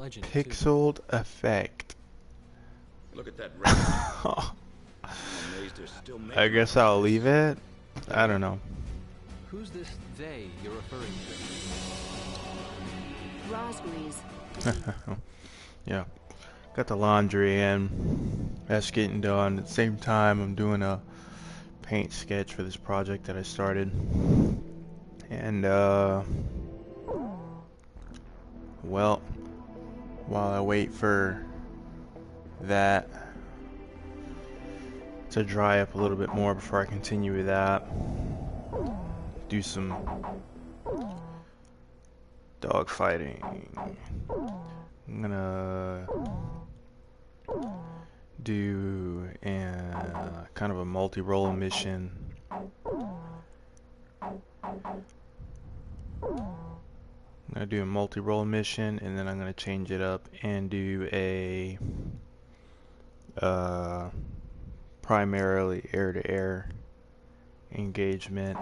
Legend Pixeled effect. Look at that record. I'm amazed they're still making I them guess like I'll this. leave it. I don't know. Who's this they you're referring to? Raspberries. Yeah. Got the laundry in. That's getting done. At the same time, I'm doing a paint sketch for this project that I started. And, well, while I wait for that to dry up a little bit more before I continue with that, do some dog fighting. I'm gonna do kind of a multi-role mission. I'm gonna do a multi-role mission, and then I'm gonna change it up and do a primarily air-to-air engagement.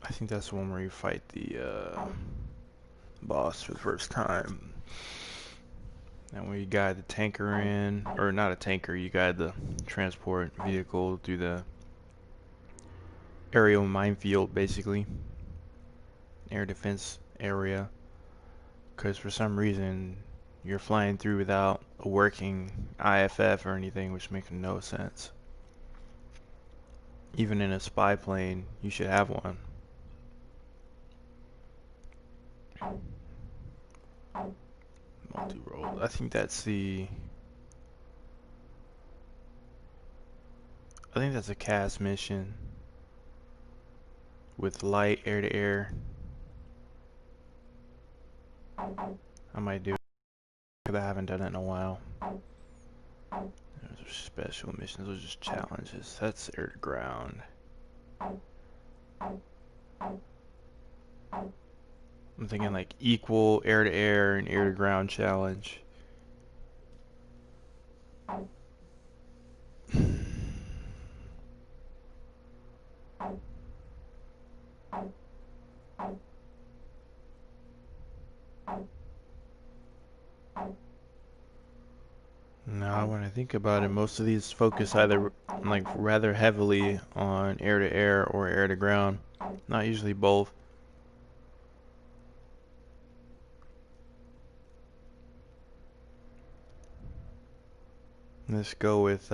I think that's the one where you fight the boss for the first time. And when you guide the tanker in, or not a tanker, you guide the transport vehicle through the aerial minefield, basically. Air defense area. Because for some reason, you're flying through without a working IFF or anything, which makes no sense. Even in a spy plane, you should have one. Multi-role. I think that's a CAS mission with light air-to-air. I might do it because I haven't done it in a while. Those are special missions. Those are just challenges. That's air-to-ground. I'm thinking like equal air-to-air and air-to-ground challenge. Now, when I think about it, most of these focus either like rather heavily on air-to-air or air-to-ground. Not usually both. Let's go with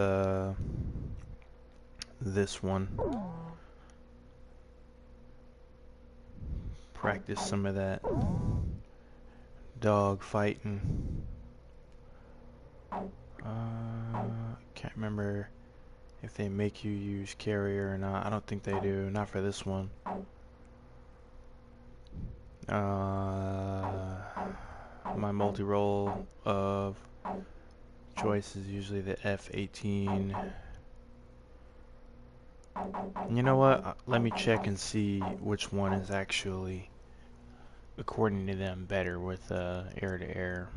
this one. Practice some of that dog fighting. Can't remember if they make you use carrier or not. I don't think they do. Not for this one. My multi-role of choice is usually the F-18. You know what? Let me check and see which one is actually, according to them, better with air-to-air.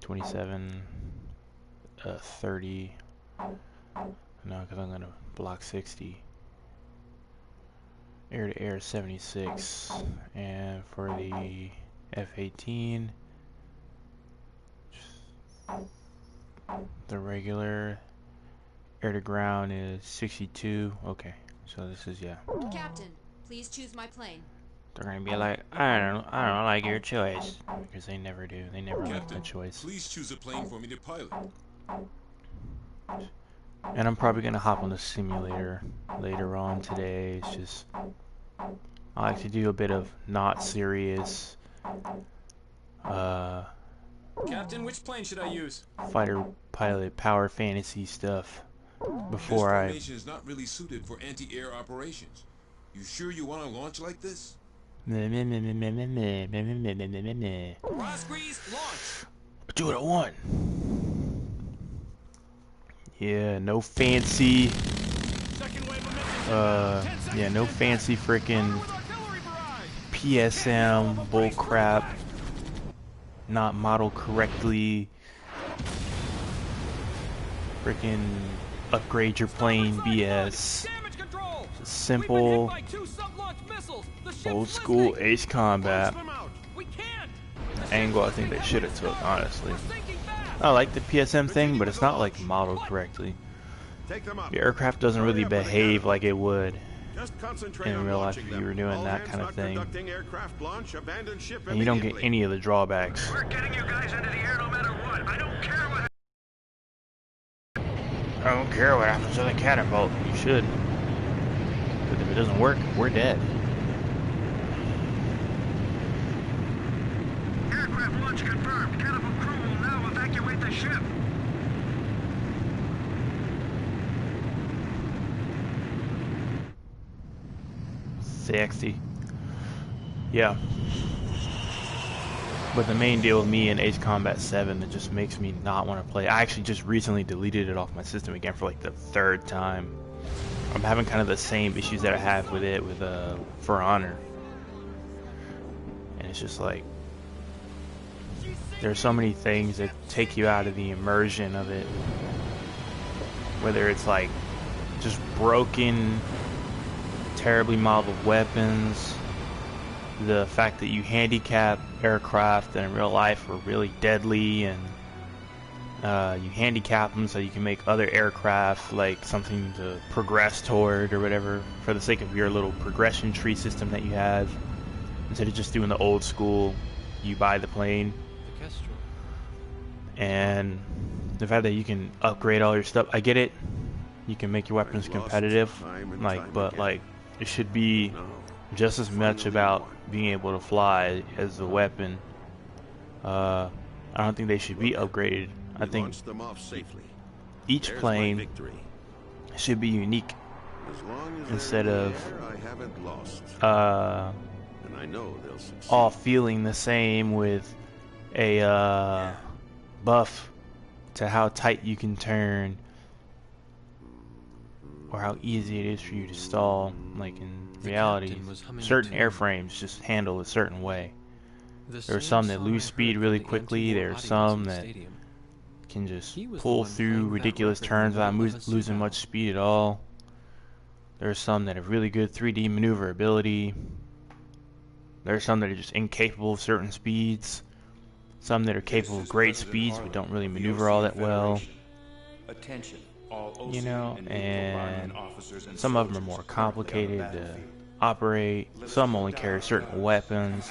27, 30. No, because I'm gonna block 60. Air-to-air 76, and for the F-18, the regular air-to-ground is 62. Okay, so this is, yeah. Captain, please choose my plane. They're gonna be like, I don't like your choice, because they never do. They never like my Captain, choice. please choose a plane for me to pilot. And I'm probably gonna hop on the simulator later on today. It's just I like to do a bit of not serious Captain, which plane should I use? fighter pilot power fantasy stuff before This formation is not really suited for anti-air operations. You sure you want to launch like this? Raspberries, launch! Do what I want. Yeah, no fancy yeah, no fancy frickin' PSM bullcrap, not modeled correctly, freaking upgrade your plane BS. Just simple, old school Ace Combat. Angle I think they should have took, honestly. I like the PSM thing, but it's not like modeled correctly. The aircraft doesn't really behave like it would in real life if you were doing that kind of thing. And you don't get any of the drawbacks. We're getting you guys into the air no matter what. I don't care what. I don't care what happens to the catapult. You should. Because if it doesn't work, we're dead. Aircraft launch confirmed. Catapult crew will now evacuate the ship. Sexy. Yeah. But the main deal with me in Ace Combat 7 that just makes me not want to play. I actually just recently deleted it off my system again for like the 3rd time. I'm having kind of the same issues that I have with it with For Honor. And it's just like there's so many things that take you out of the immersion of it. Whether it's like just broken, terribly modeled weapons, the fact that you handicap aircraft that in real life are really deadly, and you handicap them so you can make other aircraft like something to progress toward or whatever for the sake of your little progression tree system that you have, instead of just doing the old school you buy the plane. And the fact that you can upgrade all your stuff, I get it, you can make your weapons competitive, like, but like it should be just as much about being able to fly as the weapon. I don't think they should be upgraded. I think each plane should be unique instead of all feeling the same with a buff to how tight you can turn or how easy it is for you to stall. Like in reality, certain airframes just handle a certain way. There are some that lose speed really quickly. There are some that can just pull through ridiculous turns without losing much speed at all. There are some that have really good 3D maneuverability. There are some that are just incapable of certain speeds. Some that are capable of great speeds but don't really maneuver all that well. You know, and some of them are more complicated to operate. Some only carry certain weapons.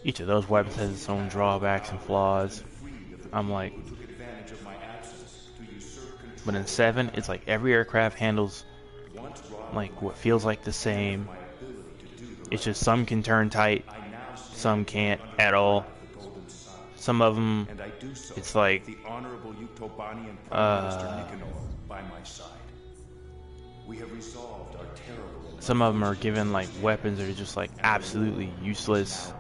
Each of those weapons has its own drawbacks and flaws. I'm like, but in 7, it's like every aircraft handles like what feels like the same. It's just some can turn tight, some can't at all. Some of them, it's like, some of them are given like weapons that are just like absolutely useless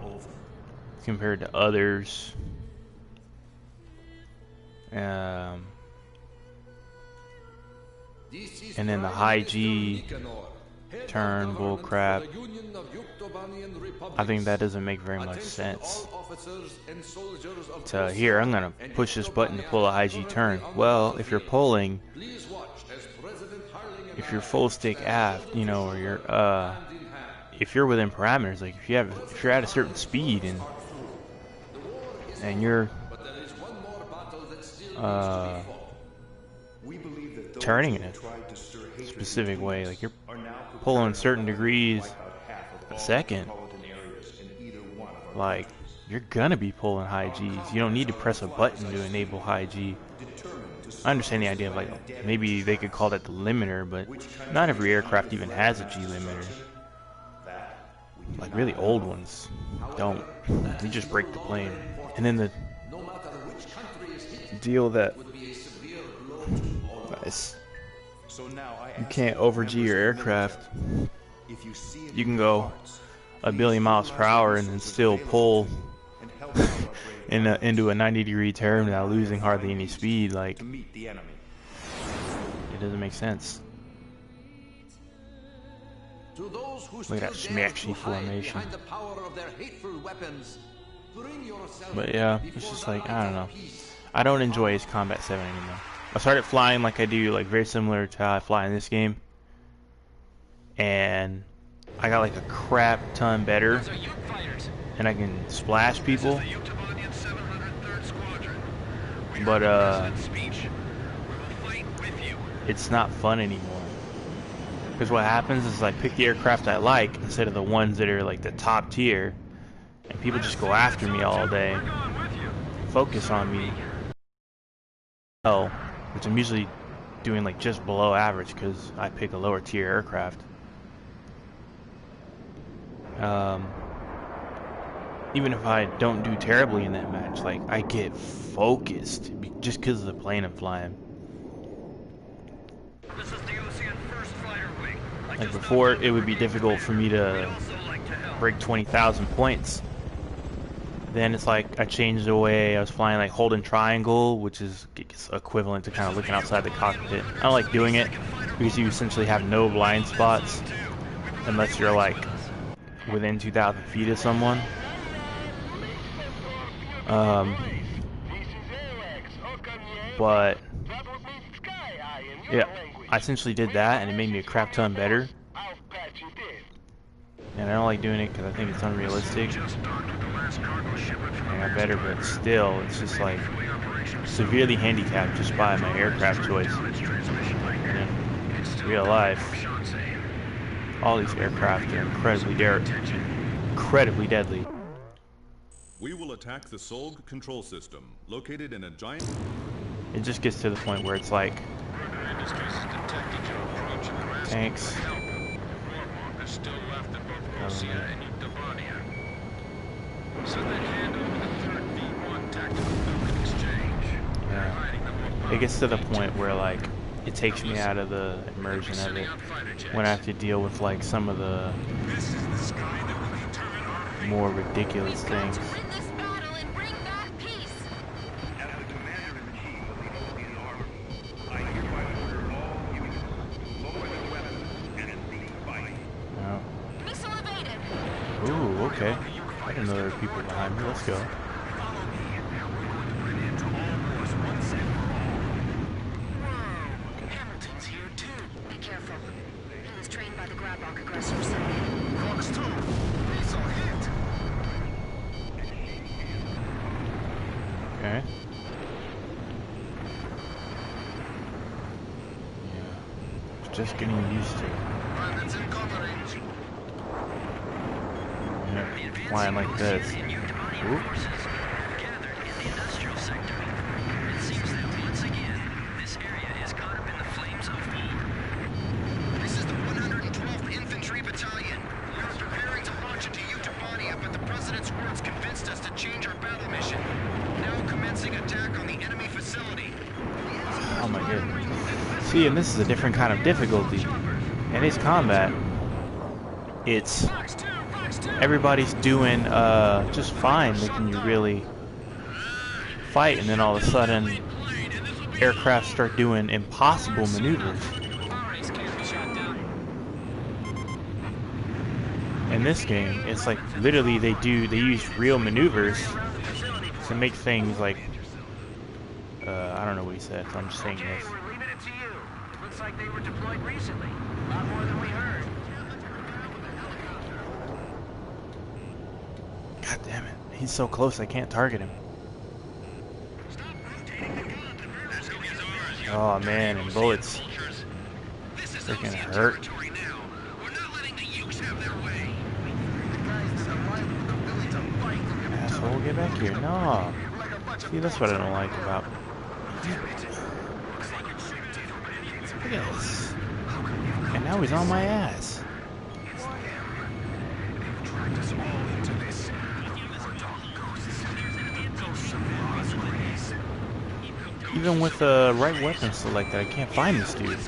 compared to others. And then the high G turn bull crap, I think that doesn't make very much sense. To here, I'm gonna push this button to pull a high G turn. Well, if you're pulling, if you're full stick aft, you know, or you're if you're within parameters, like if you're at a certain speed and you're turning in a specific way, like you're pulling certain degrees a second, like you're gonna be pulling high G's. You don't need to press a button to enable high G. I understand the idea of like maybe they could call that the limiter, but not every aircraft even has a G limiter. Like really old ones don't. You just break the plane. And then the deal that you can't over G your aircraft. You can go a billion miles per hour and then still pull into a 90-degree turn without losing hardly any speed. Like, it doesn't make sense. Look at that smashy formation. But yeah, it's just like, I don't know. I don't enjoy Ace Combat 7 anymore. I started flying like I do, like very similar to how I fly in this game, and I got like a crap ton better, and I can splash people. But it's not fun anymore. Because what happens is I pick the aircraft I like instead of the ones that are like the top tier, and people just go after me all day, focus on me. Oh, which I'm usually doing like just below average because I pick a lower tier aircraft. Even if I don't do terribly in that match, like I get focused just because of the plane I'm flying. Like before, it would be difficult for me to break 20,000 points. Then it's like I changed the way I was flying, like holding triangle, which is equivalent to kind of looking outside the cockpit. I don't like doing it because you essentially have no blind spots unless you're like within 2,000 feet of someone. But yeah, I essentially did that, and it made me a crap ton better. And I don't like doing it because I think it's unrealistic. I got better, but still, it's just like severely handicapped just by my aircraft choice. And in real life, all these aircraft are incredibly deadly. We will attack the Solg control system, located in a giant... It just gets to the point where it's like... Tanks. Yeah. It gets to the point where like it takes me out of the immersion of it when I have to deal with like some of the more ridiculous things. Ooh, okay. I didn't know there were people behind me. Let's go. Hamilton's here too. Be careful. He was trained by the Grabok aggressors. Fox 2. He's a hit. Okay. Yeah. Just getting used to it. Pilots in cover range. Flying like this. Ooh. This is the 112th Infantry Battalion. We are preparing to launch into Utopania, but the President's words convinced us to change our battle mission. Now commencing attack on the enemy facility. Oh my goodness. See, and this is a different kind of difficulty. In this combat, it's... everybody's doing just fine, making you really fight, and then all of a sudden aircraft start doing impossible maneuvers. In this game, it's like literally they use real maneuvers to make things like I don't know what he said, so I'm just saying this. We're leaving it to you. Looks like they were deployed recently. A lot more than we heard. God damn it. He's so close I can't target him. Oh man, and bullets freaking hurt. Asshole, get back here. No. See, that's what I don't like about... Look at this. And now he's on my ass. Even with the right weapon selected, I can't find this dude.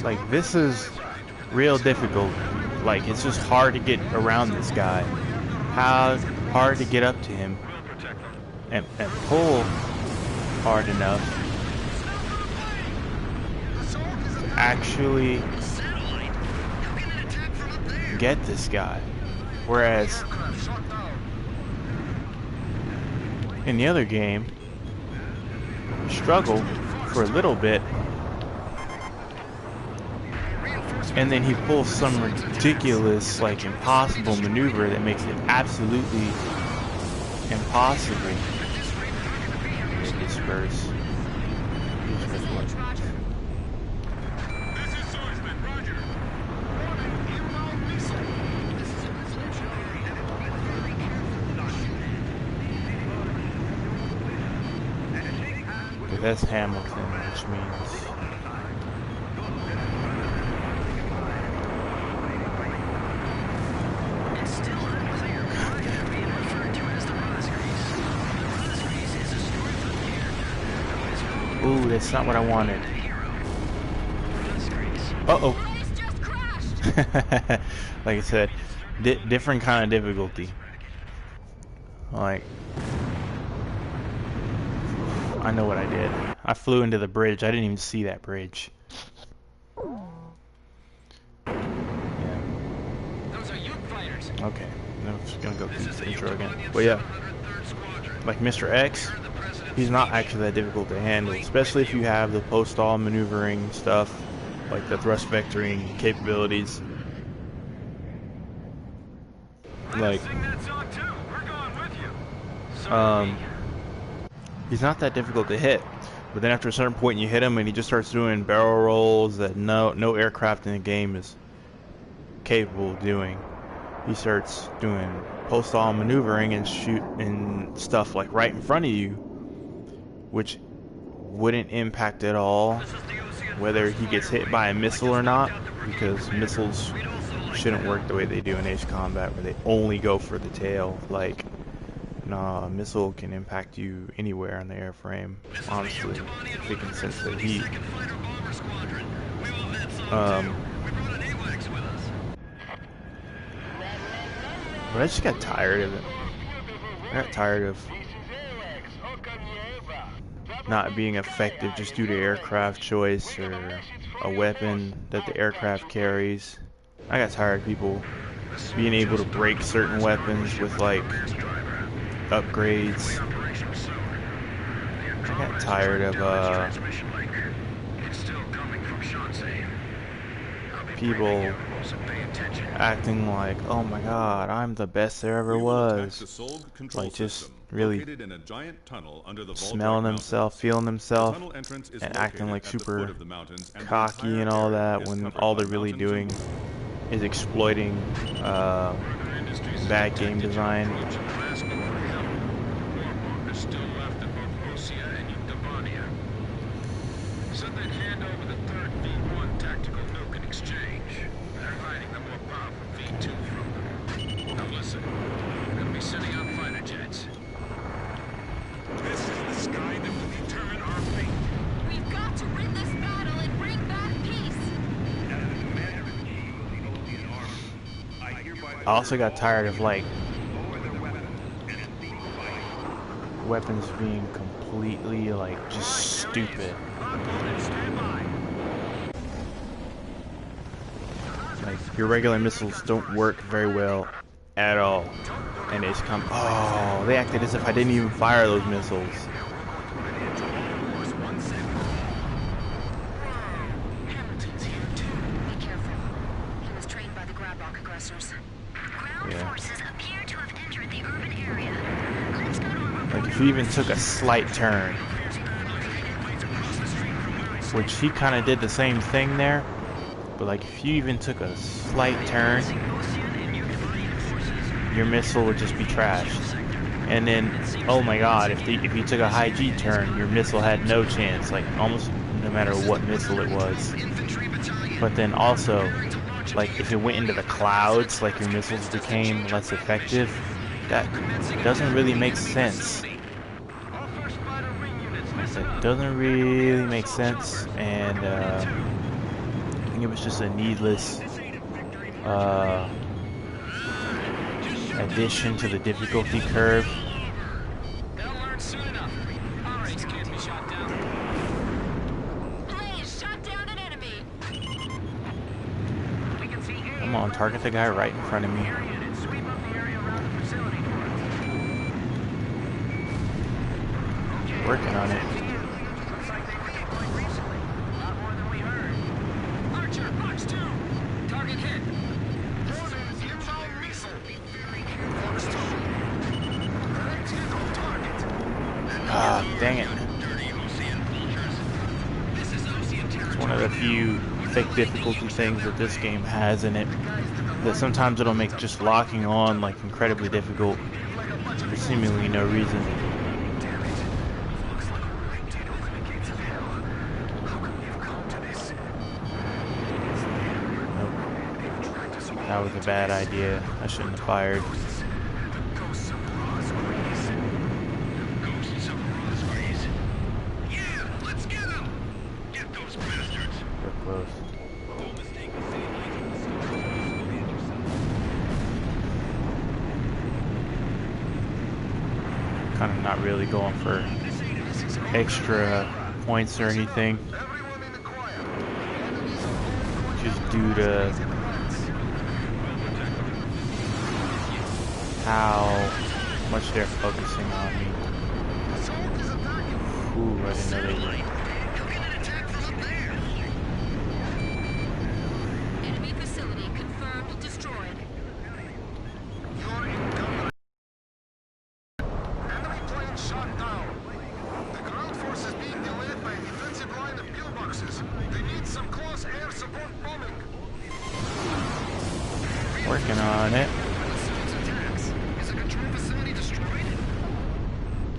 Like, this is real difficult. Like, it's just hard to get around this guy. How hard to get up to him and pull hard enough actually Satellite? How can it attack from up there? get this guy. Whereas in the other game, you struggle for a little bit, and then he pulls some ridiculous, like, impossible maneuver that makes it absolutely impossible to disperse. This is Swordsman, Roger. But that's Hamilton, which means It's still unclear why they're being referred to as the Rosgrees. The Rosgrees is a storybook character who is ooh, that's not what I wanted. the hero. Rosgrees. Uh-oh. Place just crashed. Like I said, different kind of difficulty. Like, I know what I did. I flew into the bridge. I didn't even see that bridge. Yeah. Those are Yoot fighters. Okay. I'm just gonna go through the intro again. But yeah, like Mr. X, he's not actually that difficult to handle, especially if you have the post-all maneuvering stuff, like the thrust vectoring capabilities. Like, he's not that difficult to hit, but then after a certain point you hit him and he just starts doing barrel rolls that no aircraft in the game is capable of doing. He starts doing post-all maneuvering and shooting stuff like right in front of you, which wouldn't impact at all whether he gets hit by a missile or not, because missiles shouldn't work the way they do in Ace Combat, where they only go for the tail. Like, nah, a missile can impact you anywhere on the airframe, honestly, if it can sense the heat. But I just got tired of it. I got tired of not being effective just due to aircraft choice or a weapon that the aircraft carries. I got tired of people being able to break certain weapons with, like, upgrades. I got tired of people acting like, oh my god, I'm the best there ever was. Like, just really smelling themselves, feeling themselves, and acting like super cocky and all that, when all they're really doing is exploiting bad game design. Said they'd hand over the third V1 tactical nuke in exchange. They're hiding the more powerful V2 from them. Now listen, we're gonna be sending out fighter jets. This is the sky that will determine our fate. We've got to win this battle and bring back peace. I also got tired of, like, weapons being completely, like, just stupid. Like, your regular missiles don't work very well at all. And it's oh, they acted as if I didn't even fire those missiles. Hamilton's here too. Be careful. He was trained by the Grabok aggressors. Ground Yeah. forces appear to have entered the urban area. Let's go to a Like, if he even took a slight turn, which he kind of did the same thing there, but like, if you even took a slight turn, your missile would just be trashed. And then, oh my god, if you took a high G turn, your missile had no chance, like, almost no matter what missile it was. But then also, like, if it went into the clouds, like, your missiles became less effective. That doesn't really make sense. It doesn't really make sense, and I think it was just a needless addition to the difficulty curve. They'll learn soon enough. Our race can't be shot down. Blaze shot down an enemy. Come on, target the guy right in front of me. Working on it. Archer, box 2. Target hit. Ah, dang it. It's one of the few fake difficulty things that this game has in it. That sometimes it'll make just locking on like incredibly difficult for seemingly no reason. Nope. That was a bad idea. I shouldn't have fired. Kind of not really going for extra points or anything, just due to how much they're focusing on me. Ooh, I didn't know they were. Enemy facility confirmed destroyed. Enemy plane shot down. The ground force is being delayed by a defensive line of pillboxes. They need some close air support bombing. Working on it. Is the control facility destroyed?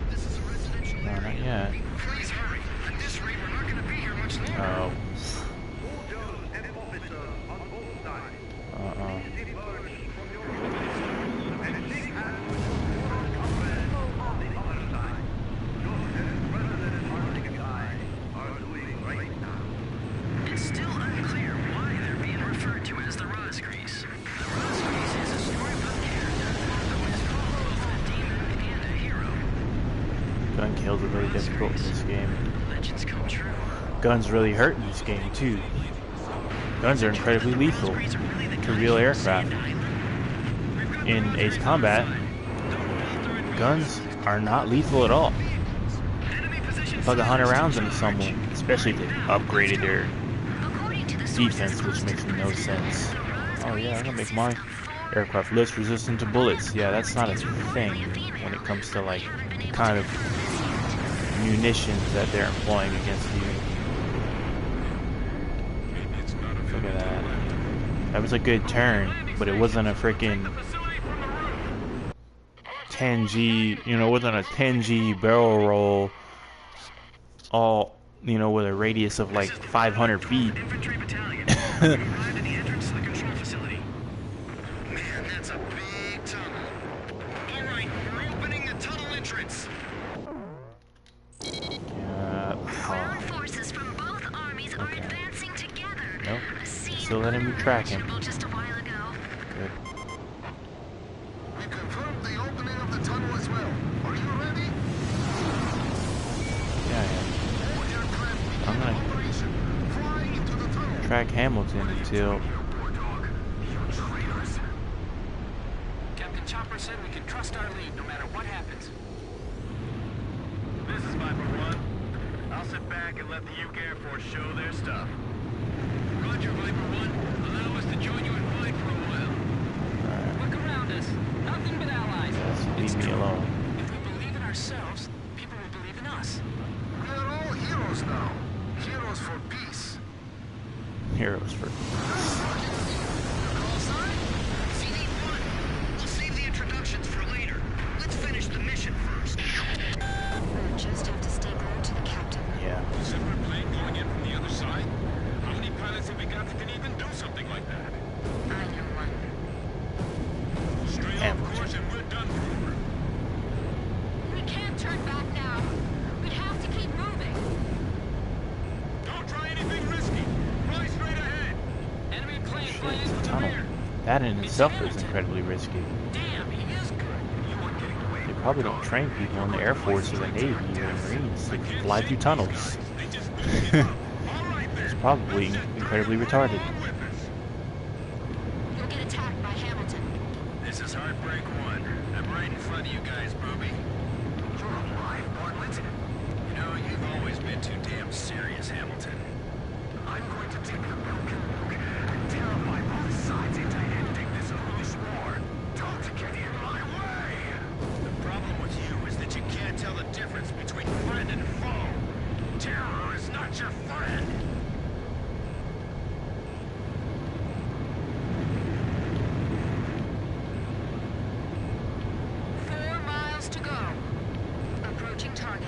This is a residential No, not yet. Please hurry. At this rate, we're not going to be here much longer. Oh. Uh-oh. It's still unclear why they're being referred to as the Rosgrees. The Rosgrees is a storybook character who is both a demon and a hero. Gun kills are really difficult in this game. Legends come true. Guns really hurt in this game too. Guns are incredibly lethal to real aircraft. In Ace Combat, guns are not lethal at all. If I could 100 rounds into someone, especially if they upgraded their defense, which makes no sense. Oh yeah, I'm gonna make my aircraft less resistant to bullets. Yeah, that's not a thing when it comes to like the kind of munitions that they're employing against you. Look at that. That was a good turn, but it wasn't a freaking 10G, you know, it wasn't a 10G barrel roll all, you know, with a radius of like 500 feet. Infantry battalion. Arrived at the entrance to the control facility. Man, that's a big tunnel. All right, we're opening the tunnel entrance. Ground forces from both armies are Okay. advancing together. Nope. A scene Still letting me track him. unimaginable just a while ago. Good. We confirmed the opening of the tunnel as well. Are you ready? Yeah, I am. Hold your breath. I'm gonna Operation. Flying into the tunnel. track Hamilton until Captain Chopper said we can trust our lead no matter what happens. This is Viper 1. I'll sit back and let the UK Air Force show their stuff. Roger, Viper 1. Allow us to join you in flight for a while. Look around us. Nothing but allies. just leave me alone. If we believe in ourselves, people will believe in us. We are all heroes now. Heroes for peace. Heroes for Call sign? CD1. We'll save the introductions for later. Let's finish the mission first. We'll just have to stay glued to the captain. yeah. Separate plane going in from the other side? How many pilots have we got that can even do something like that? I know one. Stray off Hamilton. course and we're done for. We can't turn back now. We have to keep moving. Don't try anything risky. Fly straight ahead. Enemy plane flying in Shit, from the tunnel. rear. That in itself is incredibly risky. Damn, he is good. They probably don't train people in the Air Force or the Navy or the Marines to fly through tunnels. They just don't give up. All right It's then. probably incredibly retarded. On with us. You'll Heartbreak 1. I'm right in front of you guys, Booby. You're alive, Bartlett. You know, you've always been too damn serious, Hamilton. I'm going to take the broken book and terrify both sides into ending this foolish war. Don't get in my way! The problem with you is that you can't tell the difference between friend and foe. Terror is not your friend. To go. Approaching target.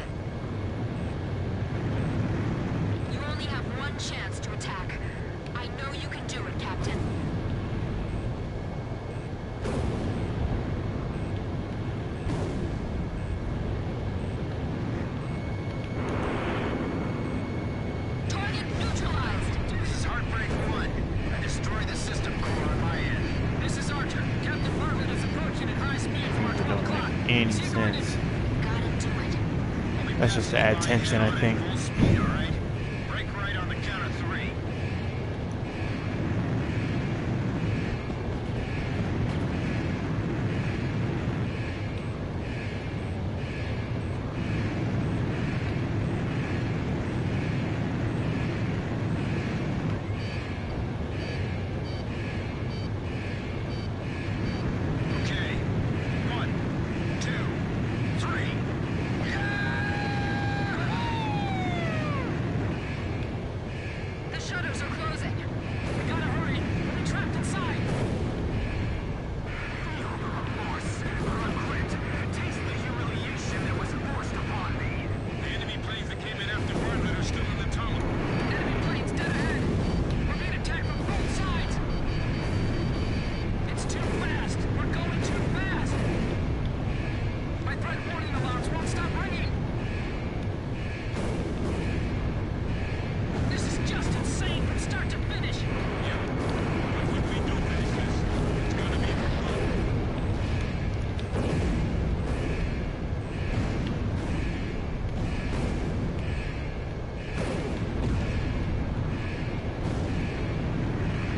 You only have one chance to attack. I know you can do it, Captain. Target neutralized. This is Heartbreak 1. I destroyed the system core on my end. This is Archer. Captain Bartlett is approaching at high speed from our 12 o'clock. Any See you going in. sense. Gotta do it. That's just to add tension, I think. Full speed, all right? Break right on the count of 3. Okay. 1, 2, 3. The shutters are closing. We gotta hurry. We're trapped inside. Feel the remorse, regret, taste the humiliation that was forced upon me. The enemy planes that came in after Bartlett are still in the tunnel. Enemy planes dead ahead. We're being attacked from both sides. It's too fast. We're going too fast. My threat warning alarms won't stop ringing. This is just insane from start to finish. Yeah. But when we do finish this, it's gonna be for fun.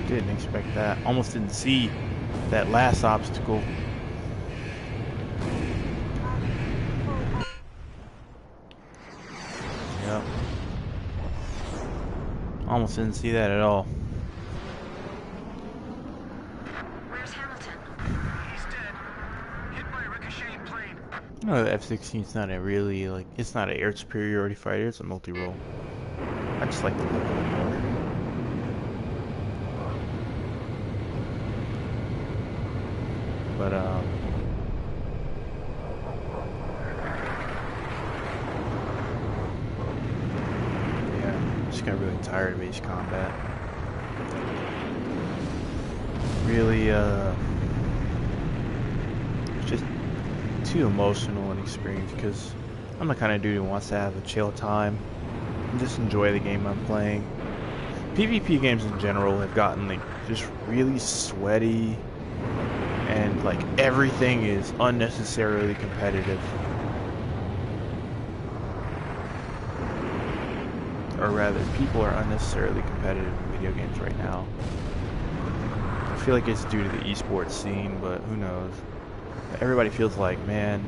Didn't expect that. Almost didn't see that last obstacle. Yep. Almost didn't see that at all. Where's Hamilton? He's dead. Hit by a ricocheting plane. You know, the F-16 is not a really, like, it's not an air superiority fighter, it's a multi-role. I just like the look of it more. But, yeah, just got really tired of base combat. Really, just too emotional an experience because I'm the kind of dude who wants to have a chill time and just enjoy the game I'm playing. PvP games in general have gotten like just really sweaty and like everything is unnecessarily competitive. Or rather, people are unnecessarily competitive in video games right now. I feel like it's due to the esports scene, but who knows. Everybody feels like, man,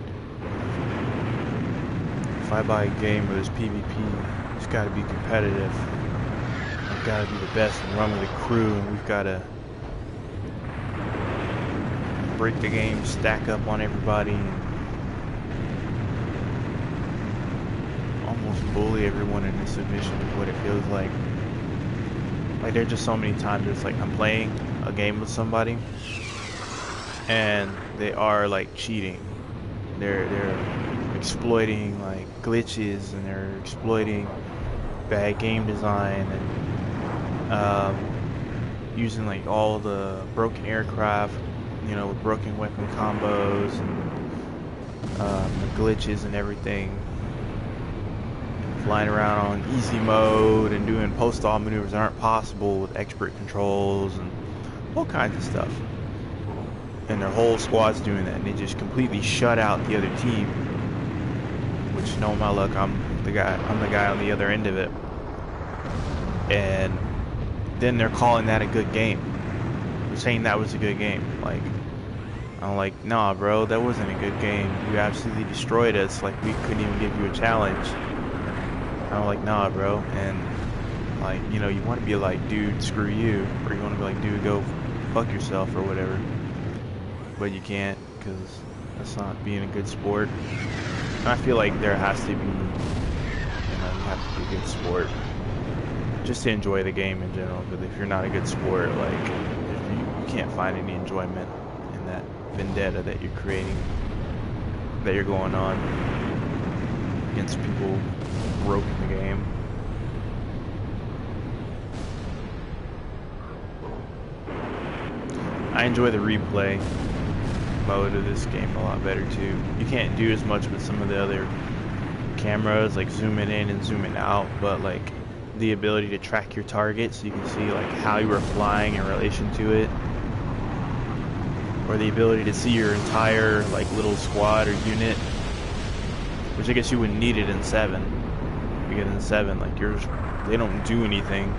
if I buy a game where there's PvP, it's got to be competitive. I've got to be the best and run with the crew, and we've got to break the game, stack up on everybody, and almost bully everyone into submission is what it feels like. Like, there's just so many times it's like I'm playing a game with somebody and they are like cheating. They're exploiting like glitches and they're exploiting bad game design and using like all the broken aircraft, you know, with broken weapon combos and the glitches and everything. Flying around on easy mode and doing post-all maneuvers that aren't possible with expert controls and all kinds of stuff. And their whole squad's doing that, and they just completely shut out the other team. Which, knowing my luck, I'm the guy on the other end of it. And then they're calling that a good game. They're saying that was a good game. Like, I'm like, nah, bro, that wasn't a good game. You absolutely destroyed us. Like, we couldn't even give you a challenge. I'm like, nah, bro. And, like, you know, you want to be like, dude, screw you. Or you want to be like, dude, go fuck yourself or whatever. But you can't, because that's not being a good sport. And I feel like there has to be, you know, you have to be a good sport. Just to enjoy the game in general. Because if you're not a good sport, like, if you can't find any enjoyment in that vendetta that you're creating, that you're going on against people broke in the game. I enjoy the replay mode of this game a lot better too. You can't do as much with some of the other cameras, like zooming in and zooming out, but like the ability to track your target so you can see like how you were flying in relation to it, or the ability to see your entire like little squad or unit, which I guess you wouldn't need it in 7, because in 7 like they don't do anything.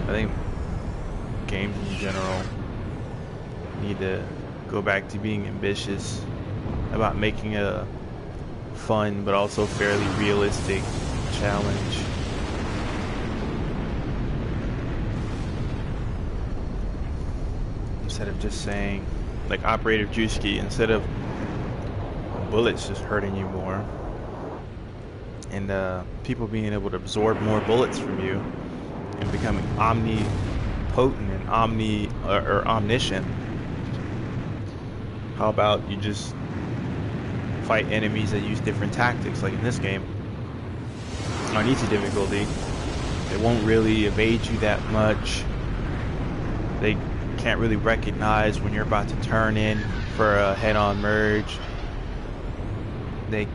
I think games in general need to go back to being ambitious about making a fun but also fairly realistic challenge. Instead of just saying, like Operator Drewski, instead of bullets just hurting you more and people being able to absorb more bullets from you and becoming omnipotent and omniscient, how about you just fight enemies that use different tactics, like in this game on easy difficulty? They won't really evade you that much. They can't really recognize when you're about to turn in for a head-on merge. They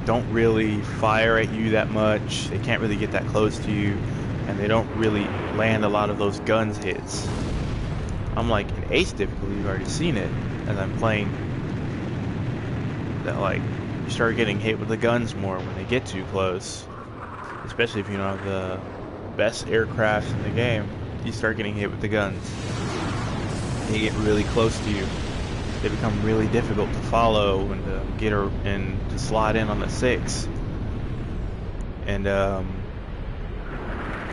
don't really fire at you that much. They can't really get that close to you, and they don't really land a lot of those guns hits. I'm like, in ace difficulty, you've already seen it as I'm playing, that like you start getting hit with the guns more when they get too close, especially if you don't have the best aircraft in the game. You start getting hit with the guns. They get really close to you. They become really difficult to follow and to get her and to slide in on the 6. And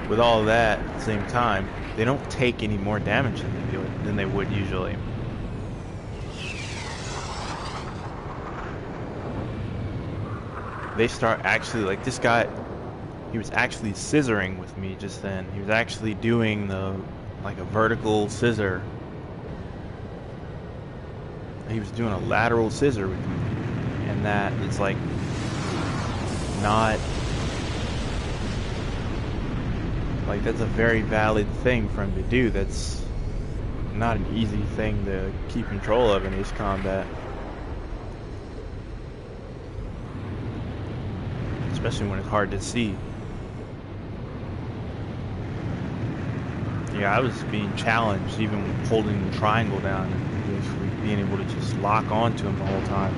with all of that at the same time, they don't take any more damage than they would usually. They start actually, like this guy, he was actually scissoring with me just then. He was actually doing like a vertical scissor. He was doing a lateral scissor with me, and that is like not, like that's a very valid thing for him to do. That's not an easy thing to keep control of in ace combat, especially when it's hard to see. Yeah, I was being challenged even holding the triangle down and basically being able to just lock onto him the whole time.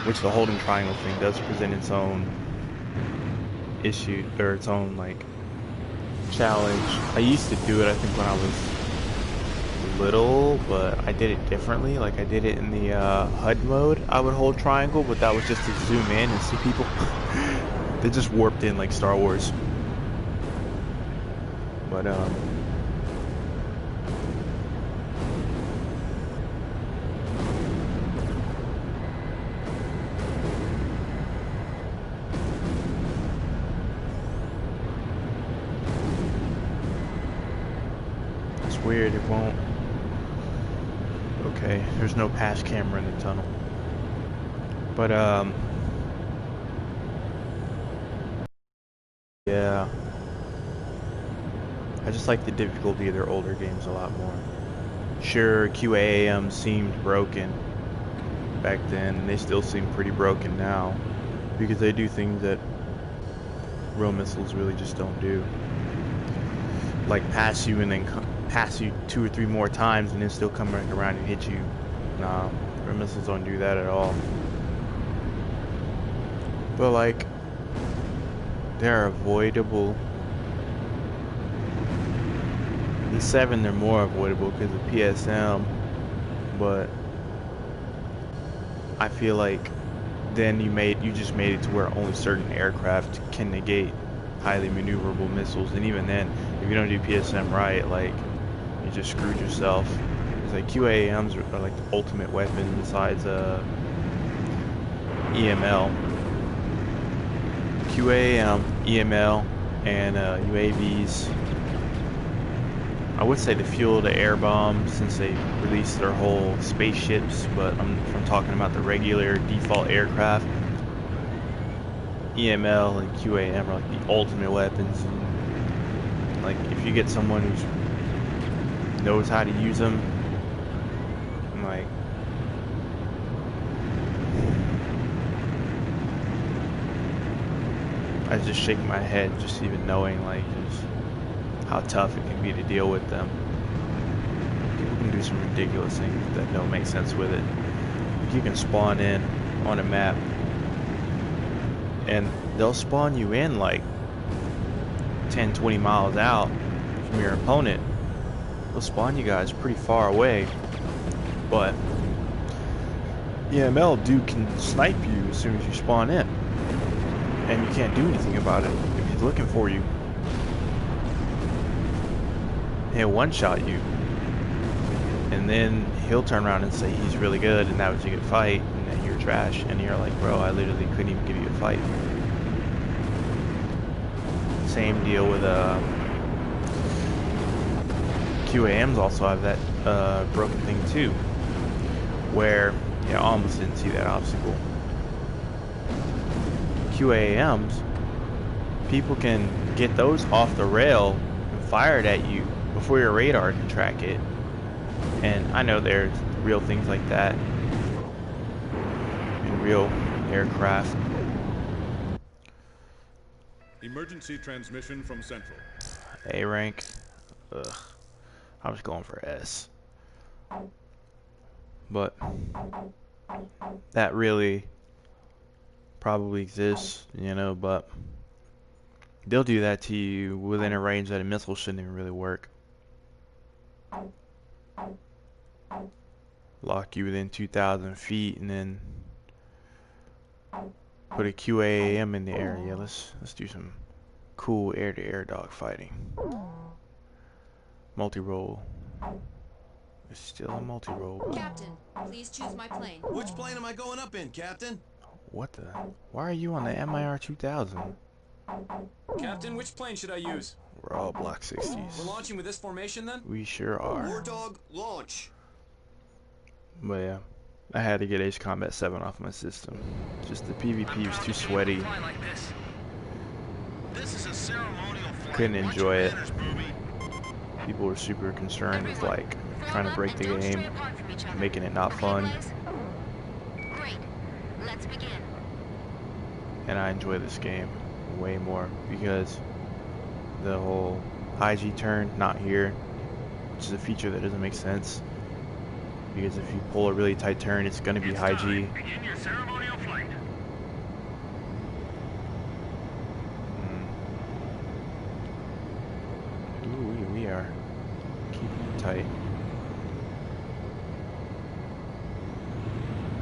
Which the holding triangle thing does present its own issue, or its own like challenge. I used to do it, I think, when I was little, but I did it differently. Like I did it in the HUD mode. I would hold triangle, but that was just to zoom in and see people. They just warped in like Star Wars. But it's weird, it won't. Okay, there's no pass camera in the tunnel. But yeah. I just like the difficulty of their older games a lot more. Sure, QAM seemed broken back then, and they still seem pretty broken now, because they do things that real missiles really just don't do. Like pass you and then pass you 2 or 3 more times and then still come back around and hit you. Nah, real missiles don't do that at all. But like, they're avoidable. The 7, they're more avoidable because of PSM, but I feel like then you just made it to where only certain aircraft can negate highly maneuverable missiles, and even then, if you don't do PSM right, like, you just screwed yourself. It's like QAMs are like the ultimate weapon besides EML. QAM, EML, and UAVs. I would say the fuel to air bombs since they released their whole spaceships, but if I'm talking about the regular default aircraft, EML and QAM are like the ultimate weapons. And like if you get someone who knows how to use them, like I just shake my head just even knowing like just how tough it can be to deal with them. People can do some ridiculous things that don't make sense with it. Like you can spawn in on a map and they'll spawn you in like 10-20 miles out from your opponent. They'll spawn you guys pretty far away, but EML dude can snipe you as soon as you spawn in, and you can't do anything about it if he's looking for you. He'll one-shot you, and then he'll turn around and say he's really good and that was a good fight, and then you're trash, and you're like, bro, I literally couldn't even give you a fight. Same deal with QAMs also have that broken thing too, where I almost didn't see that obstacle. QAMs, people can get those off the rail and fired at you before your radar can track it. And I know there's real things like that in real aircraft. Emergency transmission from Central. A rank. Ugh. I was going for S. But that really probably exists, you know, but they'll do that to you within a range that a missile shouldn't even really work. Lock you within 2,000 feet and then put a QAM in the air. Yeah, let's do some cool air-to-air dogfighting. Multi-role. It's still a multi-role. Captain, please choose my plane. Which plane am I going up in, Captain? What the? Why are you on the MIR 2000? Captain, which plane should I use? We're all Block 60s. We're launching with this formation then? We sure are. War Dog, launch. But yeah, I had to get Ace Combat 7 off my system. Just the PvP was too sweaty. This is a ceremonial flight. Couldn't enjoy it. Watch your manners, People were super concerned with like trying to break the Don't game, stray apart from each other. making it not Okay, fun. boys? Great. Let's begin. And I enjoy this game way more because the whole high G turn not here, which is a feature that doesn't make sense. Because if you pull a really tight turn, it's going to be high G. Begin your ceremonial flight. Ooh, we are keeping it tight.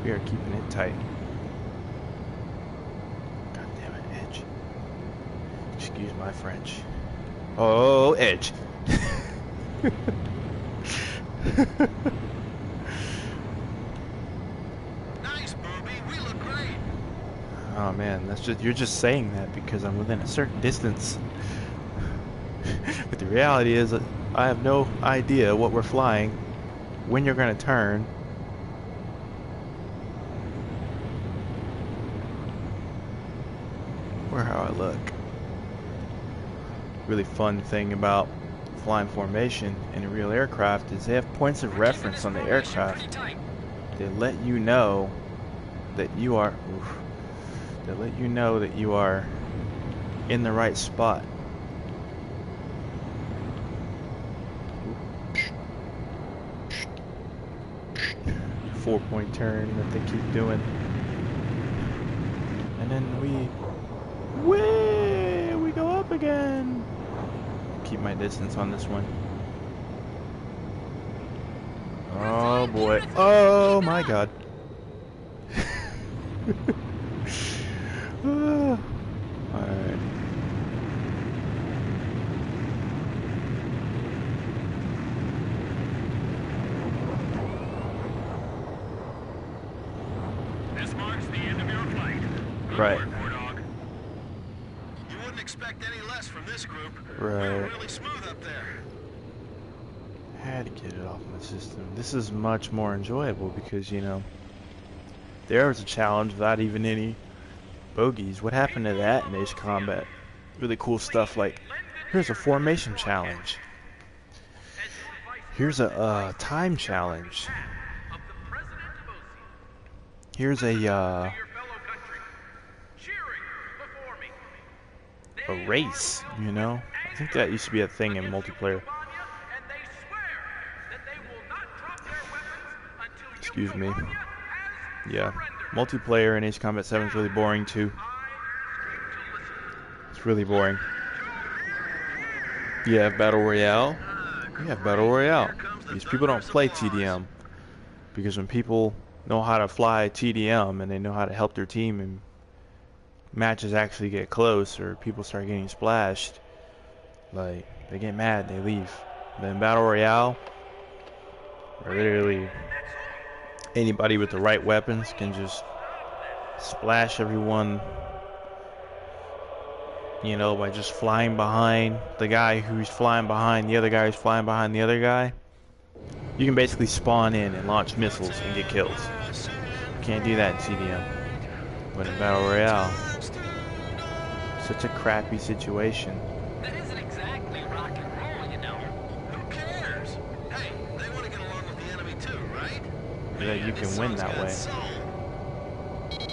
We are keeping it tight. God damn it, Edge. Excuse my French. Oh, Edge. Nice, Booby. We look great. Oh man, you're just saying that because I'm within a certain distance. But the reality is that I have no idea what we're flying, when you're gonna turn. Or how I look. Really fun thing about flying formation in a real aircraft is they have points of reference on the aircraft. They let you know that you are in the right spot. 4-point turn that they keep doing. And then Way we go up again. Keep my distance on this one. Oh boy. Oh my god. Alright. This marks the end of your flight. Good Right. work, War Dog. You wouldn't expect any less from this group. Right. We were really smooth up there. Had to get it off my system. This is much more enjoyable because, you know, there was a challenge without even any bogeys. What happened to that in Ace Combat? Really cool stuff like, here's a formation challenge. Here's a time challenge. Here's a race, you know? I think that used to be a thing in multiplayer. Excuse me. Yeah. Multiplayer in Ace Combat 7 is really boring too. It's really boring. You have Battle Royale. You have Battle Royale. These people don't play TDM. Because when people know how to fly TDM and they know how to help their team and matches actually get close or people start getting splashed, like, they get mad, they leave. But in Battle Royale, literally anybody with the right weapons can just splash everyone, you know, by just flying behind the guy who's flying behind the other guy who's flying behind the other guy. You can basically spawn in and launch missiles and get kills. Can't do that in TDM. But in Battle Royale, such a crappy situation. That isn't exactly rock and roll, you know. Who cares? Hey, they want to get along with the enemy too, right? Yeah, you can win that way.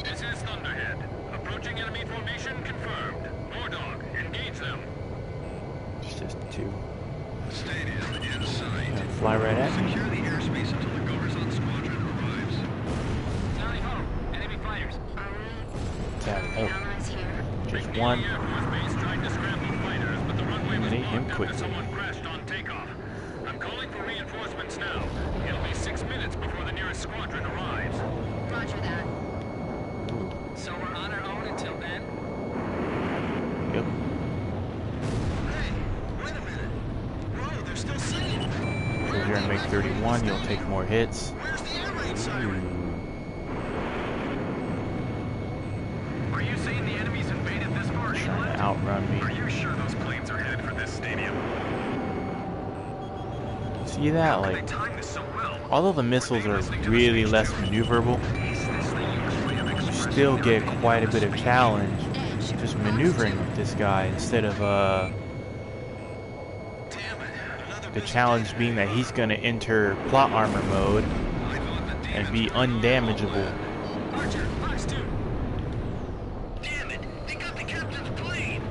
This is Thunderhead. Approaching enemy formation confirmed. War Dog, engage them. It's just two. Stadium in sight. Fly right at me. Secure the airspace until the Goverzon squadron arrives. Tally ho, enemy fighters. Tap. Oh, Allies here. just McNeely one. Air Force Base tried to scramble fighters, but the runway was Eliminate him blocked quickly. after someone crashed on takeoff. I'm calling for reinforcements now. It'll be 6 minutes before the nearest squadron arrives. Roger that. So we're on our own until then? Yep. Hey, wait a minute. Whoa, they're still singing. So if you're in MiG-31, you'll take more hits. Where's the air raid siren? Are you saying the enemy's invaded this far Trying inland? to outrun Are me. you sure those planes are headed for this stadium? See that? They Like, timed this so well. although the missiles are really less maneuverable, you still get quite a bit of challenge just maneuvering with this guy instead of the challenge being that he's gonna enter plot armor mode and be undamageable. Archer, Fox 2. Damn it, they got the captain's plane.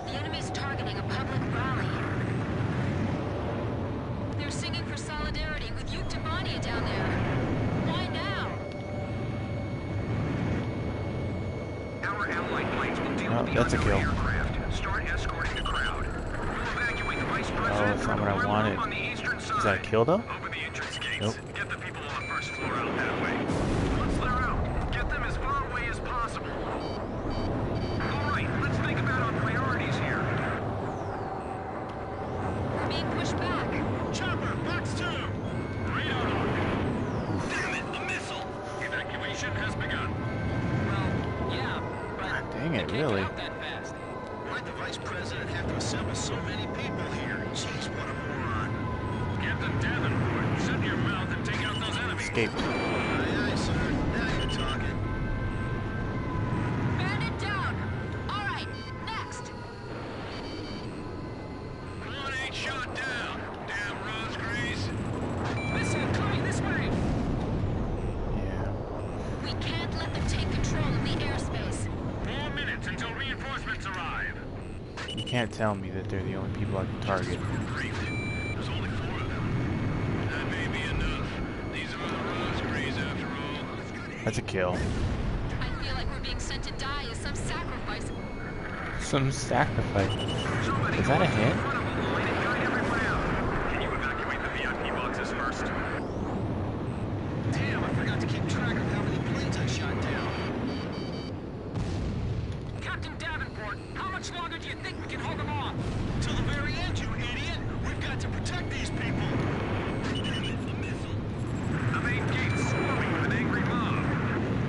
The enemy's targeting a public rally. They're singing for solidarity with Euctibania down there. Why now? Our allied planes will deal Oh, with the that's a unknown kill. aircraft. Start escorting the crowd. We'll evacuate the vice Oh, president that's from not the what I war wanted. room on the eastern side. Is that a kill though? Over the entrance gates. Nope. Get the people on the first floor out that way. Once they're out, get them as far away as possible. All right, let's think about our priorities here. We're being pushed back. Chopper, box 2. Radar lock. Damn it, a missile. Evacuation has begun. Well, yeah, but Dang they it, can't really? get out that fast. Why'd the vice president have to assemble so many people here? Jeez, what a moron. Captain Davenport, shut your mouth and take out those enemies. Escaped. Aye, aye, sir. Now you're talking. Bandit down. All right, next. One ain't shot down. Damn Rosgrease. Listen, coming this way. Yeah. We can't let them take control of the airspace. 4 minutes until reinforcements arrive. You can't tell me that they're the only people I can target. There's only 4 of them. That may be enough. These are the Rosgrease after all. That's a kill. I feel like die as some sacrifice. Some sacrifice. Is that a hint? Can you evacuate the VIP boxes first? Damn, I forgot to keep track of how many planes I shot down. Captain Davenport, how much longer do you think we can hold them off? Till the very end, you idiot! We've got to protect these people! The main gate's swarming with an angry mob.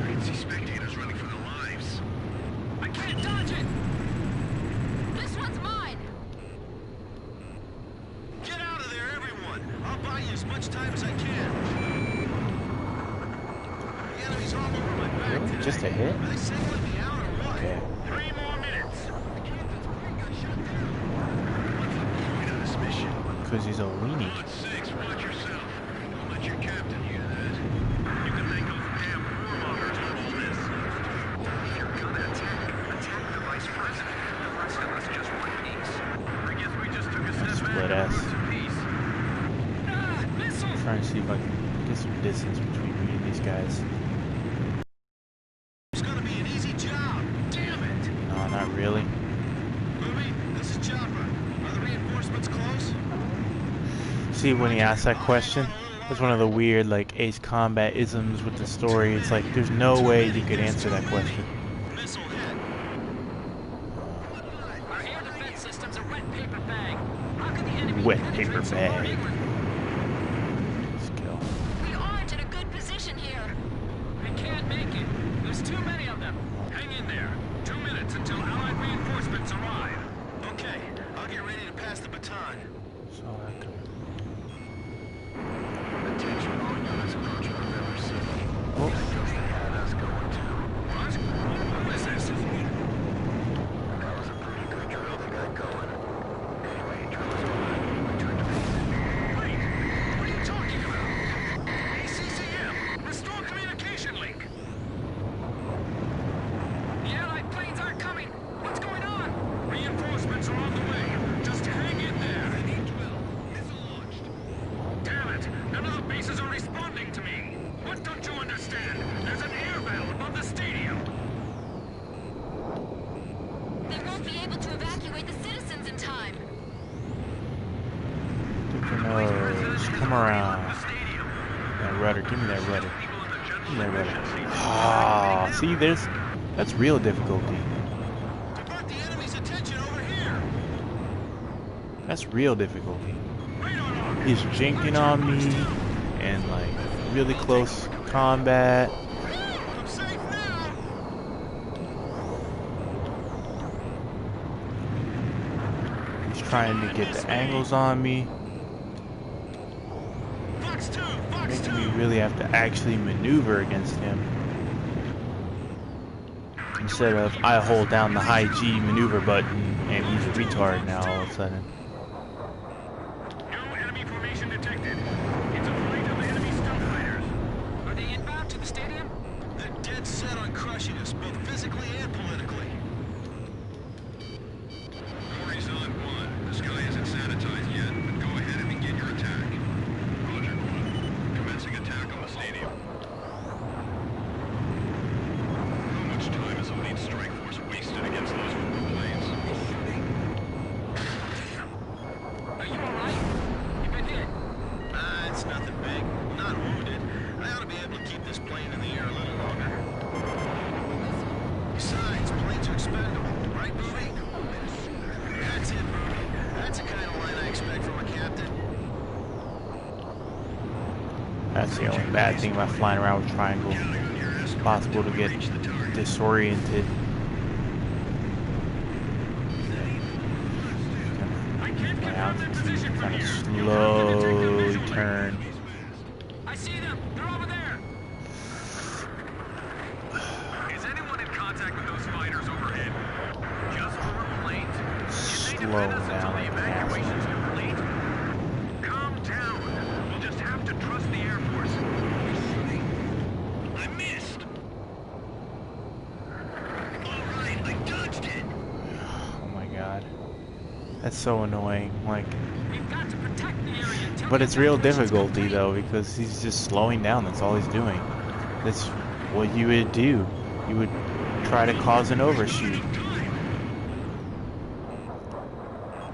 I can see spectators running for their lives. I can't dodge it! This one's mine. Get out of there, everyone! I'll buy you as much time as I can. The enemy's all over my back Really? today. Just a hit? Are they singling me out or what? Okay. 3 more minutes. Point of this mission. Because he's a weenie. On 6, watch yourself. Don't let your captain hear that. You can make those damn warmongers love all this. If you're gonna attack the vice president. The rest of us just want peace. I guess we just took a step Split back ass. towards peace. Ah, missiles! Trying to see if I can get some distance between me and these guys. It's gonna be an easy job. Damn it! No, not really. Ruby, this is Chopper. Are the reinforcements close? See, when he asked that question, that's one of the weird, like, Ace Combat isms with the story. It's like, there's no way you could answer that question. Missile hit. Our air defense system's a wet paper bag. How could the enemy Wet penetrate paper so far bag. inland? Skill. We aren't in a good position here. We can't make it. There's too many of them. Hang in there. 2 minutes until Allied reinforcements arrive. Okay, I'll get ready to pass the baton. So I can... Attention all units approaching the river city. Oh. I guess they had us going too. What? Who is this? That was a pretty good drill they got going. Anyway, drill is over. Return to base. Wait! What are you talking about? ACCM! Restore communication link! The Allied planes aren't coming. What's going on? Reinforcements are on the way. Just hang in there. I need 12. Missile launched. Damn it! None of the bases are responding to me. What don't you understand? There's an air battle above the stadium. They won't be able to evacuate the citizens in time. Get your nose. Come around. The stadium. That rudder. Give me that rudder. People in the Give me that general rudder. mission seem Ah, see, that's real difficulty. Divert the enemy's attention over here. That's real difficulty. radar lock. He's jinking on me, and like really close combat. I'm safe now. He's trying to get the angles on me, Fox 2, Fox making 2. me really have to actually maneuver against him. Instead of I hold down the high G maneuver button and he's a retard now all of a sudden. New enemy formation detected. It's a flight of enemy stealth fighters. Are they inbound to the stadium? They're dead set on crushing us, both physically and politically. Horizon 1. The sky isn't sanitized yet, but go ahead and begin your attack. Roger. Commencing attack on the stadium. How much time has elite strike force wasted against those planes? Are you alright? You've been hit. It's nothing big. Not wounded. I ought to be able to keep this plane in the air a little longer. Besides, planes are expendable, right, Ruby? That's it, Ruby. That's the kind of line I expect from a captain. That's the only bad thing about flying around with triangle. It's possible to get disoriented. I can't My confirm their altitude position from kind of here. You'll have to detect their slowly visual link. turn. I see them. They're over there. Is anyone in contact with those fighters overhead? Just four planes. Can they Slow defend us until down the like an evacuation's asshole. complete? Calm down. We'll just have to trust the Air Force. I missed. All right, I dodged it. Oh my god. That's so annoying. Like, We've got to protect the area until but the it's real evacuation's difficulty complete. though because he's just slowing down. That's all he's doing. That's what you would do. You would try to cause an overshoot.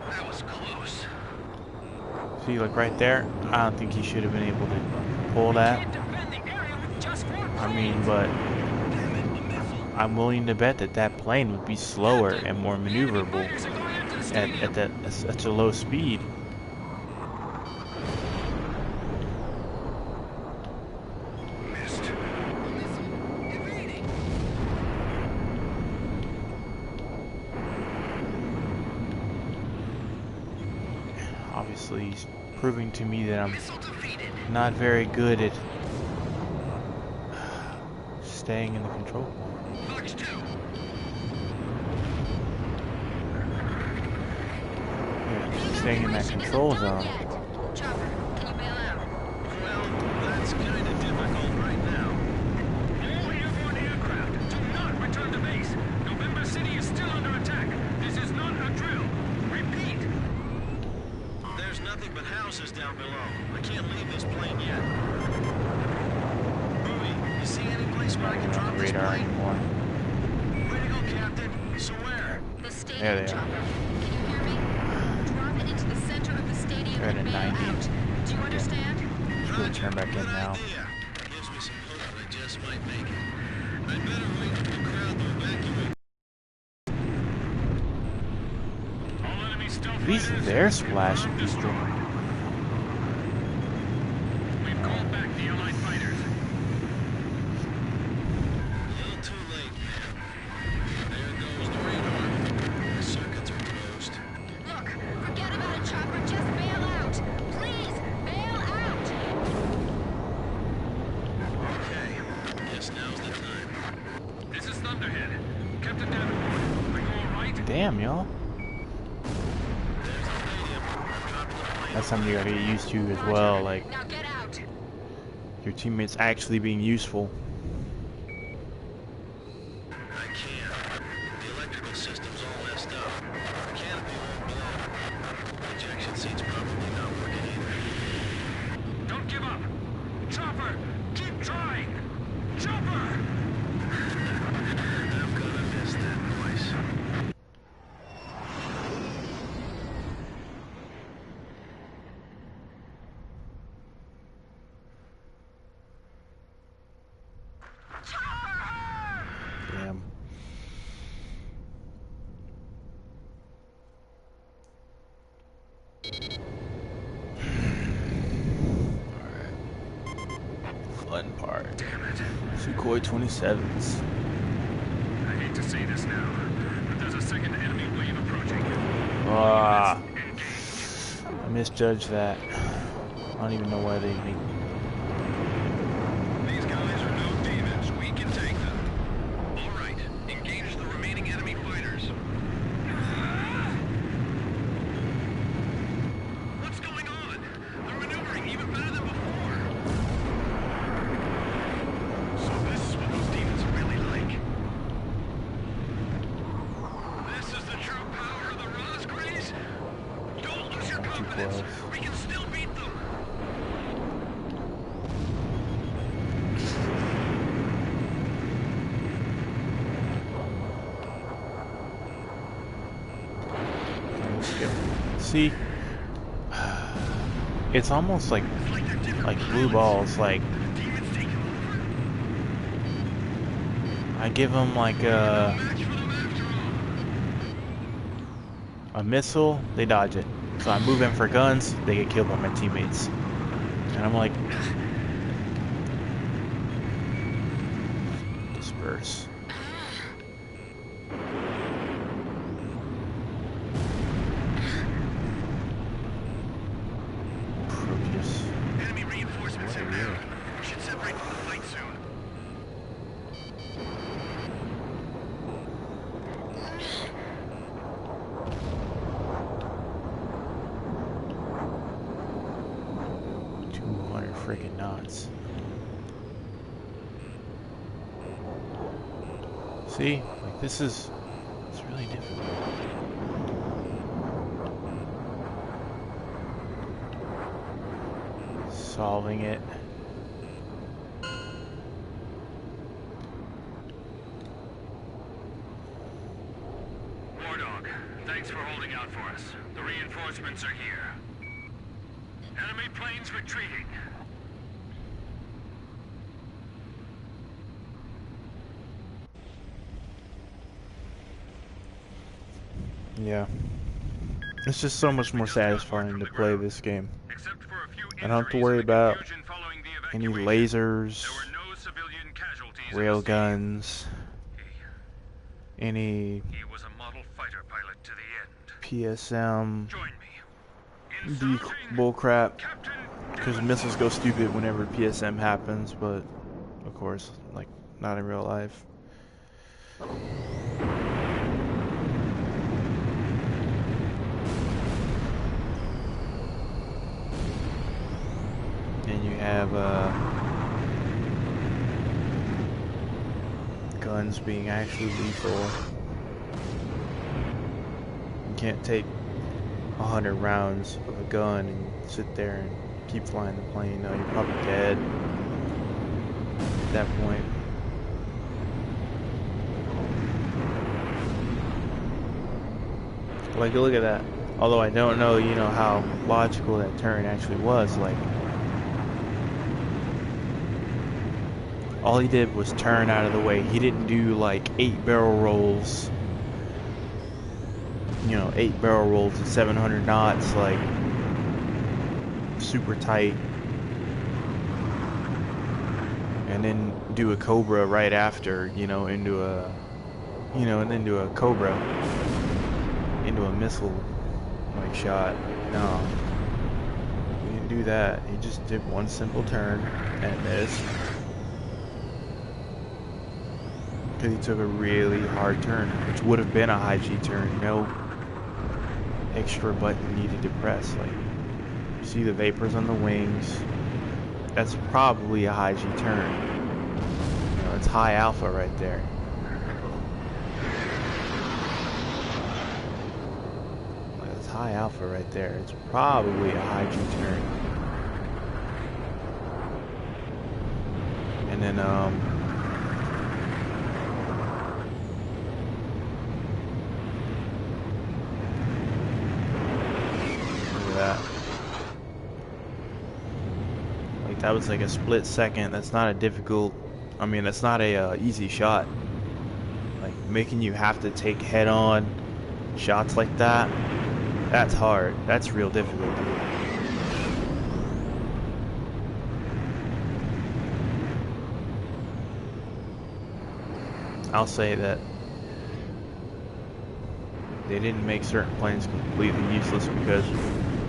That was close. See, like right there, I don't think he should have been able to pull that. Can't defend the area with just one I plane. mean, but I'm willing to bet that that plane would be slower and more maneuverable Fighters are going after the stadium. at such a low speed. Missed. Obviously, he's proving to me that I'm Missile defeated. not very good at staying in the control point. Fox 2. Yeah, staying in that control zone. Chopper, can you bail out? Well, that's kind of difficult right now. All airborne aircraft, do not return to base. November City is still under attack. This is not a drill. Repeat. There's nothing but houses down below. I can't leave this plane yet. Bowie, you see any place where I can Not drop on the this radar plane? anymore. Way to go, Captain. So where? The There stadium, they are. Chopper. Can you hear me? Drop it into the center of the stadium They're at and a bail 90. out. Do you understand? Just gonna turn back in Good now. idea. Gives me some hope that I just might make it. I'd better wait for the crowd to evacuate. All enemy stealth At least fighters they're splashing people. destroyed. We've called back the Allied fighters. A little too late, man. There goes the radar. The circuits are closed. Look, forget about it, Chopper. Just bail out. Please, bail out. Okay, guess now's the time. This is Thunderhead. Captain Davenport, are you all right? Damn, y'all. There's the stadium. I'm dropping the plane. That's something you gotta get used to as well. Like Now get out. your teammates actually being useful. I can't. The electrical system's all messed up. The canopy won't blow. The ejection seat's probably not working either. Don't give up. Chopper, keep trying. Chopper! I'm gonna miss that voice. Damn. Fun part. Damn it. Sukhoi 27s. I hate to say this now, but there's a second enemy wave approaching. Ah, Engage. I misjudged that. I don't even know why they make. These guys are no demons. We can take them. All right. Engage the remaining enemy fighters. What's going on? They're maneuvering even better than before. So this is what those demons are really like. This is the true power of the Rosgraves. Don't lose your confidence. close. We can still beat them. See, it's almost like blue balls. Like Demons take over. I give them like a Match for them after all. missile, they dodge it. So I move in for guns, they get killed by my teammates. And I'm like, disperse. Proteus. Enemy reinforcements inbound. We should separate from the fight soon. Freaking knots. See, like this is, it's really difficult. Solving it. out for us. The reinforcements are here. Enemy planes retreating. Yeah. It's just so much more satisfying to play this game. Except for a few I don't have to injuries worry and the about confusion following the any evacuation. lasers, There were no civilian casualties in the rail stadium. guns, any He was a model fighter pilot to the end. PSM, Join me. In saluting bullcrap. Captain Because missiles go stupid whenever PSM happens, but of course, like, not in real life. And you have guns being actually lethal. You can't take 100 rounds of a gun and sit there and keep flying the plane. No, you're probably dead at that point. Like, look at that. Although I don't know, you know, how logical that turn actually was. Like, all he did was turn out of the way. He didn't do like 8 barrel rolls. You know, 8 barrel rolls at 700 knots, like super tight, and then do a Cobra right after, you know, into a, you know, and then do a Cobra into a missile like shot. No, he didn't do that. He just did one simple turn and missed because he took a really hard turn, which would have been a high G turn. No extra button needed to press. Like, you see the vapors on the wings, that's probably a high G turn. You know, it's high alpha right there. Like, it's high alpha right there. It's probably a high G turn. And then that was like a split second. That's not a difficult, I mean, that's not a easy shot. Like, making you have to take head-on shots like that, that's hard. That's real difficult. I'll say that they didn't make certain planes completely useless because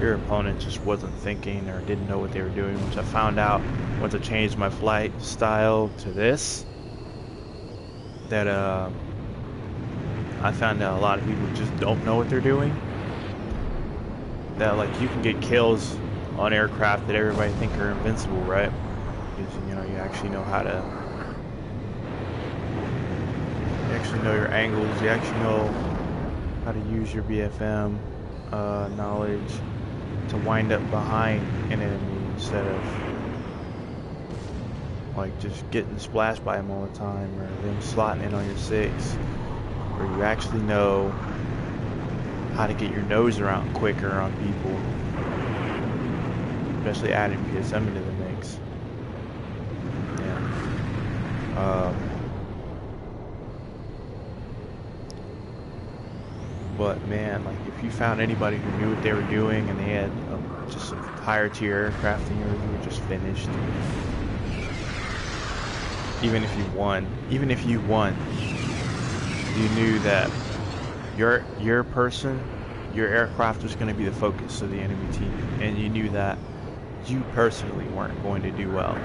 your opponent just wasn't thinking or didn't know what they were doing, which I found out once I changed my flight style to this, that I found out a lot of people just don't know what they're doing. That, like, you can get kills on aircraft that everybody think are invincible, right? Because, you know, you actually know how to, you actually know your angles, you actually know how to use your BFM knowledge to wind up behind an enemy instead of like just getting splashed by them all the time, or them slotting in on your 6, where you actually know how to get your nose around quicker on people, especially adding PSM into the mix. Yeah. But man, like, if you found anybody who knew what they were doing and they had just a higher tier aircraft than yours, you were just finished. Even if you won, you knew that your person, your aircraft was going to be the focus of the enemy team, and you knew that you personally weren't going to do well.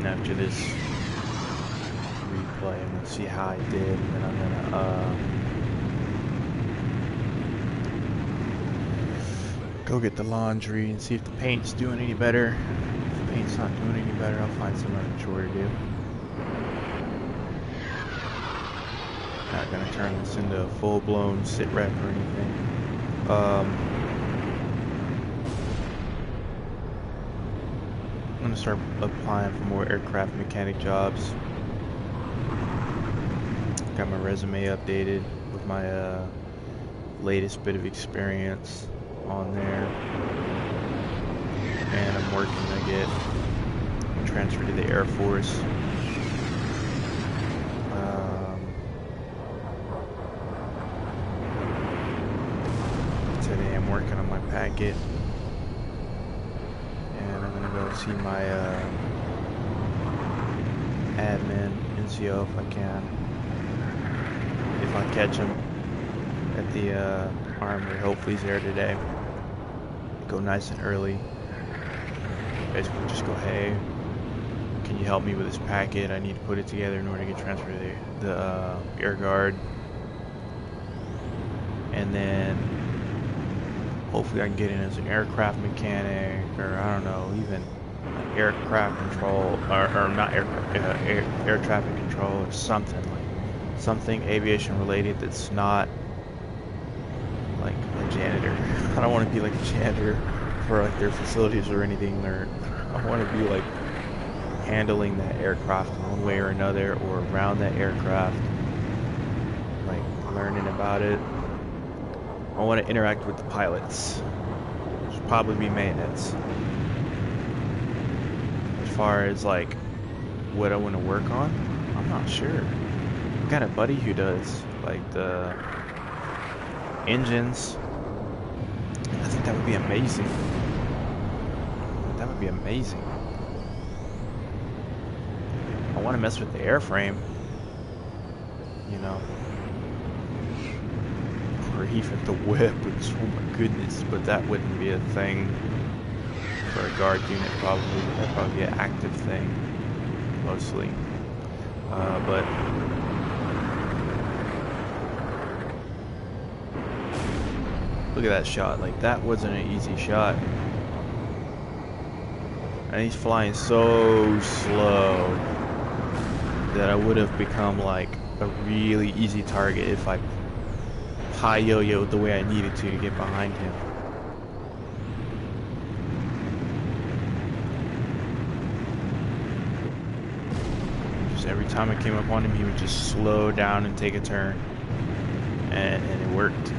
After this replay, I'm gonna see how I did, and then I'm gonna go get the laundry and see if the paint's doing any better. If the paint's not doing any better, I'll find some other chore to do. Not gonna turn this into a full-blown sit rep or anything. gonna start applying for more aircraft mechanic jobs. Got my resume updated with my latest bit of experience on there, and I'm working to get transferred to the Air Force. Today I'm working on my packet, and I'm gonna go see my admin NCO if I can. If I catch him at the armory, hopefully he's there today. Go nice and early. Basically just go, hey, can you help me with this packet? I need to put it together in order to get transferred to the Air Guard. And then hopefully I can get in as an aircraft mechanic, or I don't know, even aircraft control, or not air traffic control, or something aviation related that's not like a janitor. I don't want to be like a janitor for like their facilities or anything. Or I want to be like handling that aircraft in one way or another, or around that aircraft, like learning about it. I want to interact with the pilots. Should probably be maintenance. As far as like what I want to work on, I'm not sure. I've got a buddy who does like the engines. I think that would be amazing. That would be amazing. I want to mess with the airframe, you know, or even the weapons. Oh my goodness! But that wouldn't be a thing for a guard unit. Probably that'd probably be an active thing, mostly. But look at that shot. Like, that wasn't an easy shot. And he's flying so slow that I would have become like a really easy target if I high yo-yoed the way I needed to get behind him. Just every time I came up on him, he would just slow down and take a turn. And it worked.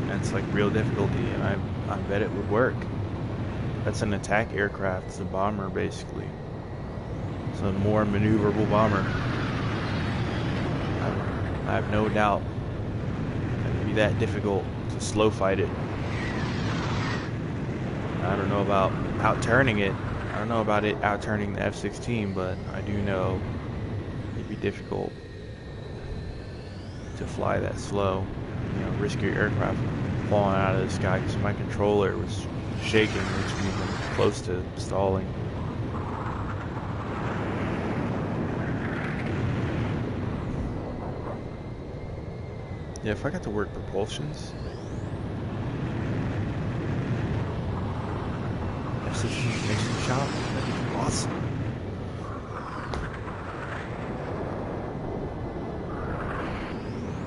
It's like real difficulty, and I bet it would work. That's an attack aircraft. It's a bomber, basically. It's a more maneuverable bomber. I have no doubt it would be that difficult to slow fight it. I don't know about out-turning it. I don't know about it out-turning the F-16, but I do know it'd be difficult to fly that slow. You know, risk your aircraft falling out of the sky because my controller was shaking, which means I'm close to stalling. Yeah, if I got to work propulsions, F-16 mission shop, that'd be awesome.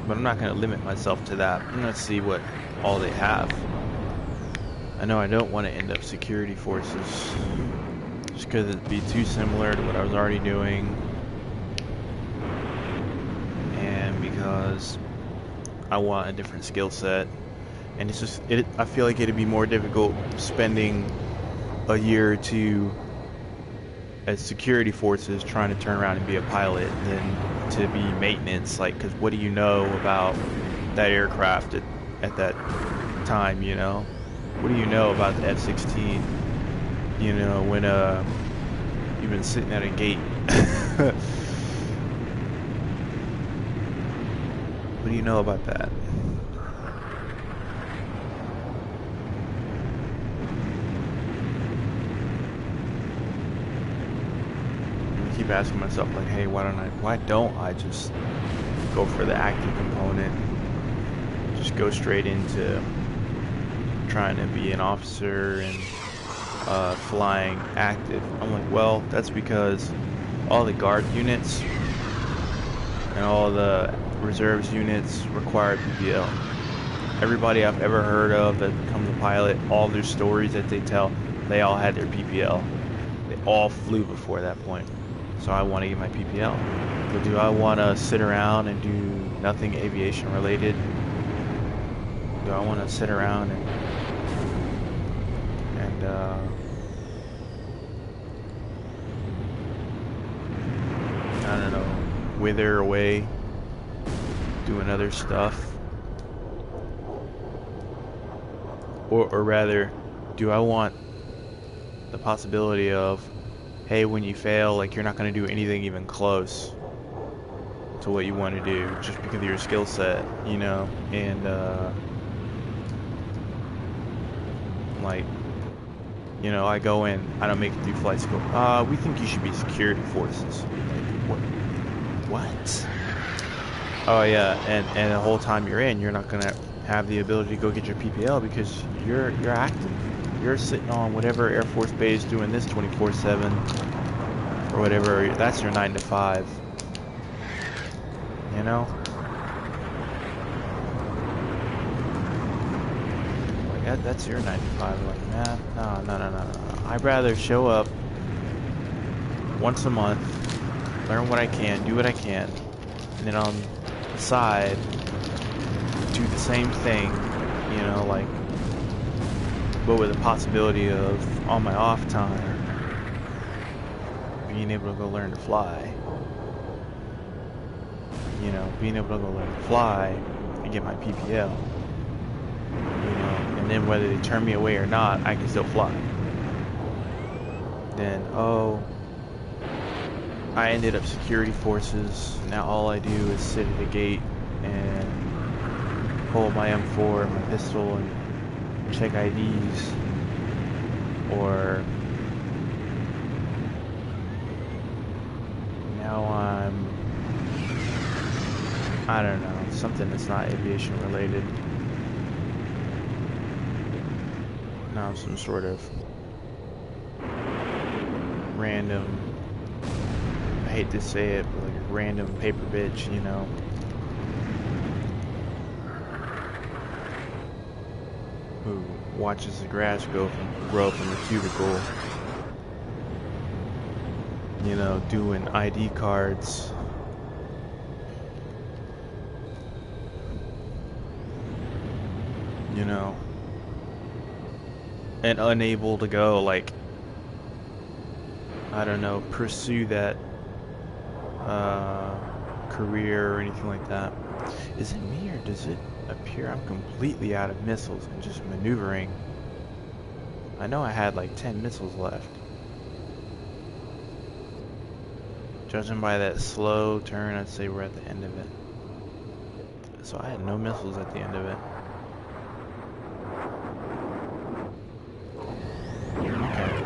But I'm not going to limit myself to that. I'm going to see what all they have. I know I don't want to end up security forces, just because it'd be too similar to what I was already doing, and because I want a different skill set. And it's just, I feel like it'd be more difficult spending a year or two as security forces trying to turn around and be a pilot than to be maintenance. Like, because what do you know about that aircraft at that time, you know? What do you know about the F-16, you know, when you've been sitting at a gate? What do you know about that? I keep asking myself, like, hey, why don't I just go for the active component? Just go straight into trying to be an officer and flying active. I'm like, well, that's because all the guard units and all the reserves units require PPL. Everybody I've ever heard of that becomes a pilot, all their stories that they tell, they all had their PPL. all flew before that point. So I want to get my PPL. But do I want to sit around and do nothing aviation related? Do I want to sit around and I don't know, wither away doing other stuff? Or rather, do I want the possibility of, hey, when you fail, like, you're not going to do anything even close to what you want to do just because of your skill set, you know? And like, you know, I go in, I don't make it through flight school. We think you should be security forces. Like, what? Oh yeah, and the whole time you're in, you're not gonna have the ability to go get your PPL because you're active. You're sitting on whatever Air Force base doing this 24/7 or whatever. That's your 9 to 5. You know? Like that's your 9 to 5. Like, man, no. I'd rather show up once a month, learn what I can, do what I can, and then on the side do the same thing, you know, like, but with the possibility of, on my off time, being able to go learn to fly. You know, being able to go learn to fly and get my PPL. You know, and then whether they turn me away or not, I can still fly. Then, oh, I ended up security forces. Now all I do is sit at a gate and pull my M4 and my pistol and check IDs, or now I don't know, something that's not aviation related. Now I'm some sort of random, I hate to say it, but like a random paper bitch, you know. Who watches the grass grow from the cubicle, you know, doing ID cards, you know, and unable to go, like, I don't know, pursue that career or anything like that. Is it me, or does it appear I'm completely out of missiles and just maneuvering? I know I had like 10 missiles left. Judging by that slow turn, I'd say we're at the end of it. So I had no missiles at the end of it. Okay.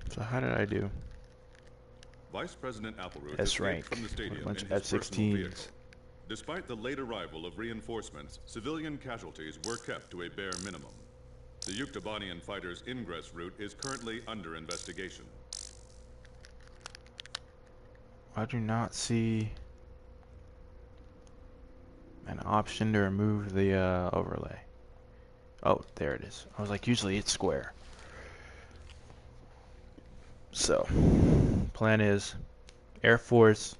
So how did I do? Vice President Appleroot S escaped rank. from the stadium With a bunch in of his personal vehicle. F-16s. Despite the late arrival of reinforcements, civilian casualties were kept to a bare minimum. The Yuktobanian fighters' ingress route is currently under investigation. I do not see an option to remove the overlay. Oh, there it is. I was like, usually it's square. So, plan is Air Force,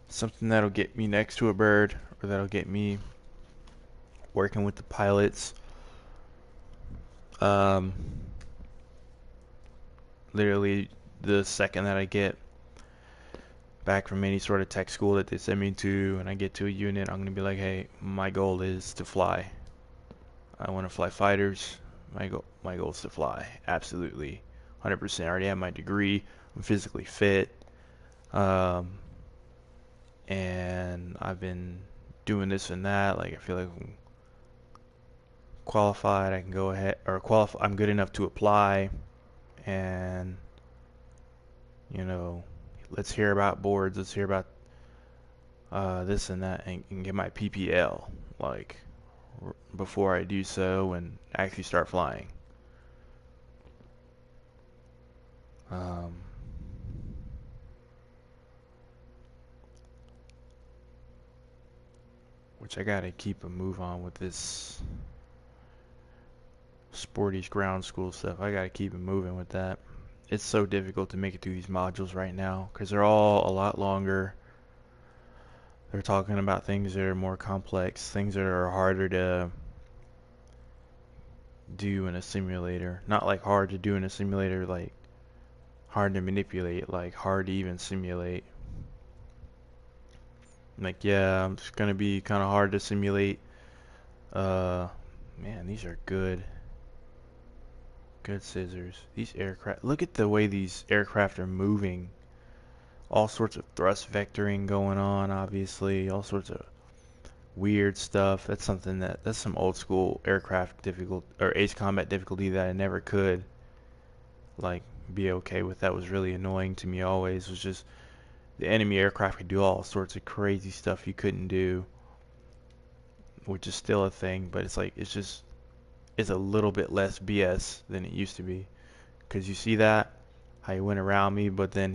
something that'll get me next to a bird, or that'll get me working with the pilots. Literally the second that I get back from any sort of tech school that they send me to and I get to a unit, I'm gonna be like, hey, my goal is to fly. I want to fly fighters. My goal is to fly. Absolutely, 100%. I already have my degree. I'm physically fit, and I've been doing this and that. Like, I feel like I'm qualified. I can go ahead, or qualify. I'm good enough to apply, and you know, let's hear about boards. Let's hear about this and that, and get my PPL. Like, before I do so and actually start flying. Which I gotta keep a move on with this sporty ground school stuff. I gotta keep it moving with that. it's so difficult to make it through these modules right now because they're all a lot longer. They're talking about things that are more complex, things that are harder to do in a simulator. Not like hard to do in a simulator, like hard to manipulate, like hard to even simulate. Like, yeah, it's gonna be kind of hard to simulate. Man, these are good. Good scissors. These aircraft, look at the way these aircraft are moving. All sorts of thrust vectoring going on, obviously. All sorts of weird stuff. That's some old school aircraft difficult, or Ace Combat difficulty that I never could, like, be okay with. That was really annoying to me always, was just the enemy aircraft could do all sorts of crazy stuff you couldn't do, which is still a thing, but it's like, it's a little bit less BS than it used to be. Because you see that, how he went around me, but then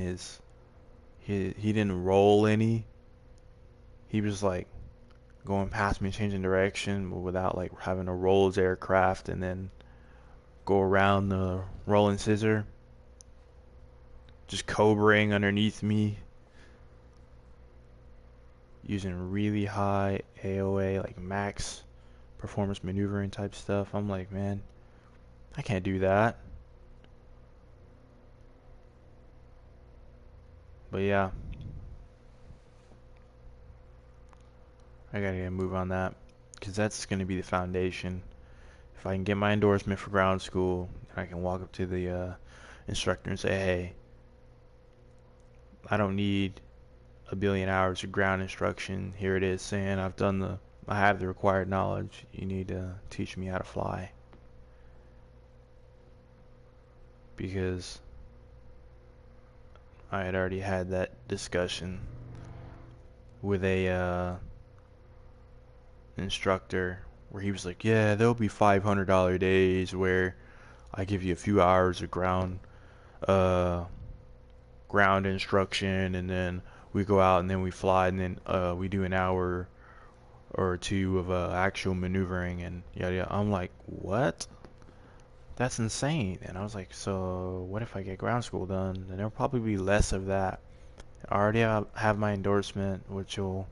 he didn't roll any. He was like going past me, changing direction, but without like having to roll his aircraft and then go around the rolling scissor. Just cobraing underneath me, using really high AOA, like max performance maneuvering type stuff. I'm like, man, I can't do that. But yeah, I gotta get a move on that, because that's gonna be the foundation. If I can get my endorsement for ground school, I can walk up to the instructor and say, hey, I don't need a billion hours of ground instruction. Here it is saying I have the required knowledge. You need to teach me how to fly. Because I had already had that discussion with a instructor where he was like, yeah, there'll be $500 days where I give you a few hours of uh, ground instruction, and then we go out and then we fly, and then we do an hour or two of actual maneuvering and yada yada. I'm like, what? That's insane. And I was like, so what if I get ground school done? And there'll probably be less of that. I already have my endorsement, which will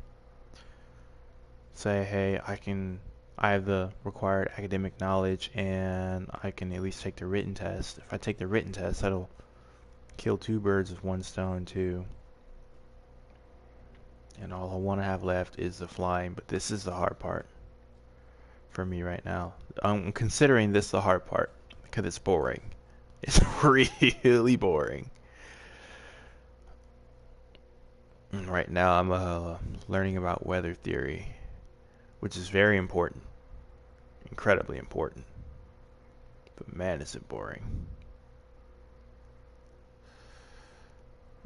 say, hey, I have the required academic knowledge and I can at least take the written test. If I take the written test, that'll kill two birds with one stone too. And all I want to have left is the flying, but this is the hard part for me right now. I'm considering this the hard part because it's boring. It's really boring. And right now I'm learning about weather theory, which is very important, incredibly important. But man, is it boring.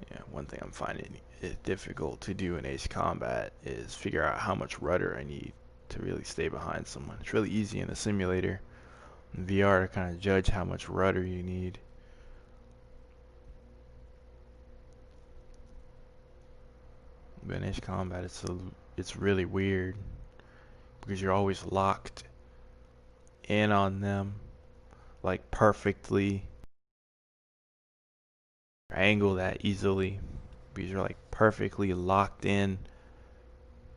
Yeah, one thing I'm finding it difficult to do in Ace Combat is figure out how much rudder I need to really stay behind someone. It's really easy in a simulator, in VR, to kind of judge how much rudder you need. But in Ace Combat, it's really weird because you're always locked in on them, like perfectly angle that easily, because you're like perfectly locked in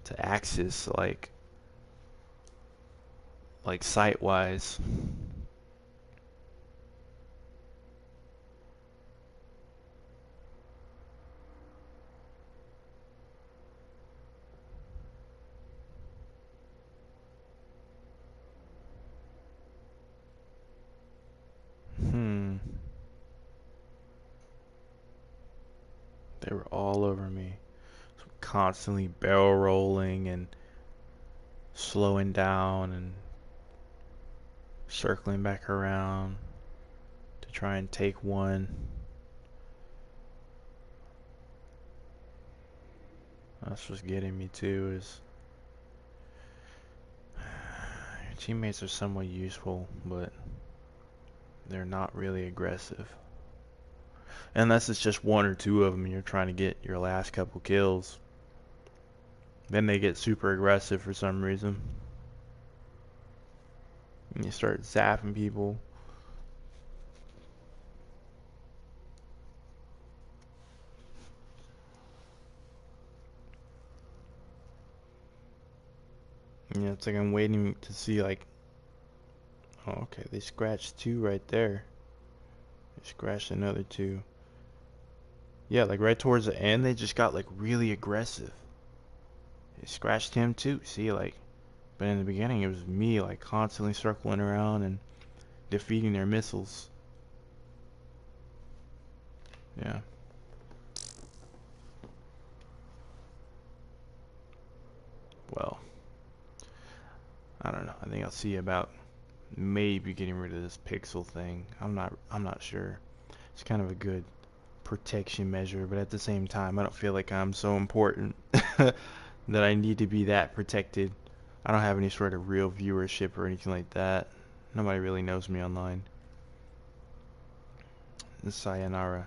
to axis, like sight wise. They were all over me, constantly barrel rolling and slowing down and circling back around to try and take one. That's what's getting me too, is your teammates are somewhat useful, but they're not really aggressive. Unless it's just one or two of them and you're trying to get your last couple kills. Then they get super aggressive for some reason. And you start zapping people. Yeah, it's like I'm waiting to see like, oh, okay, they scratched 2 right there. They scratched another 2. Yeah, like right towards the end, they just got like really aggressive. They scratched him too. See, like, but in the beginning, it was me like constantly circling around and defeating their missiles. Yeah. Well, I don't know. I think I'll see about maybe getting rid of this pixel thing. I'm not sure. It's kind of a good protection measure, but at the same time, I don't feel like I'm so important that I need to be that protected. I don't have any sort of real viewership or anything like that. Nobody really knows me online. Sayonara.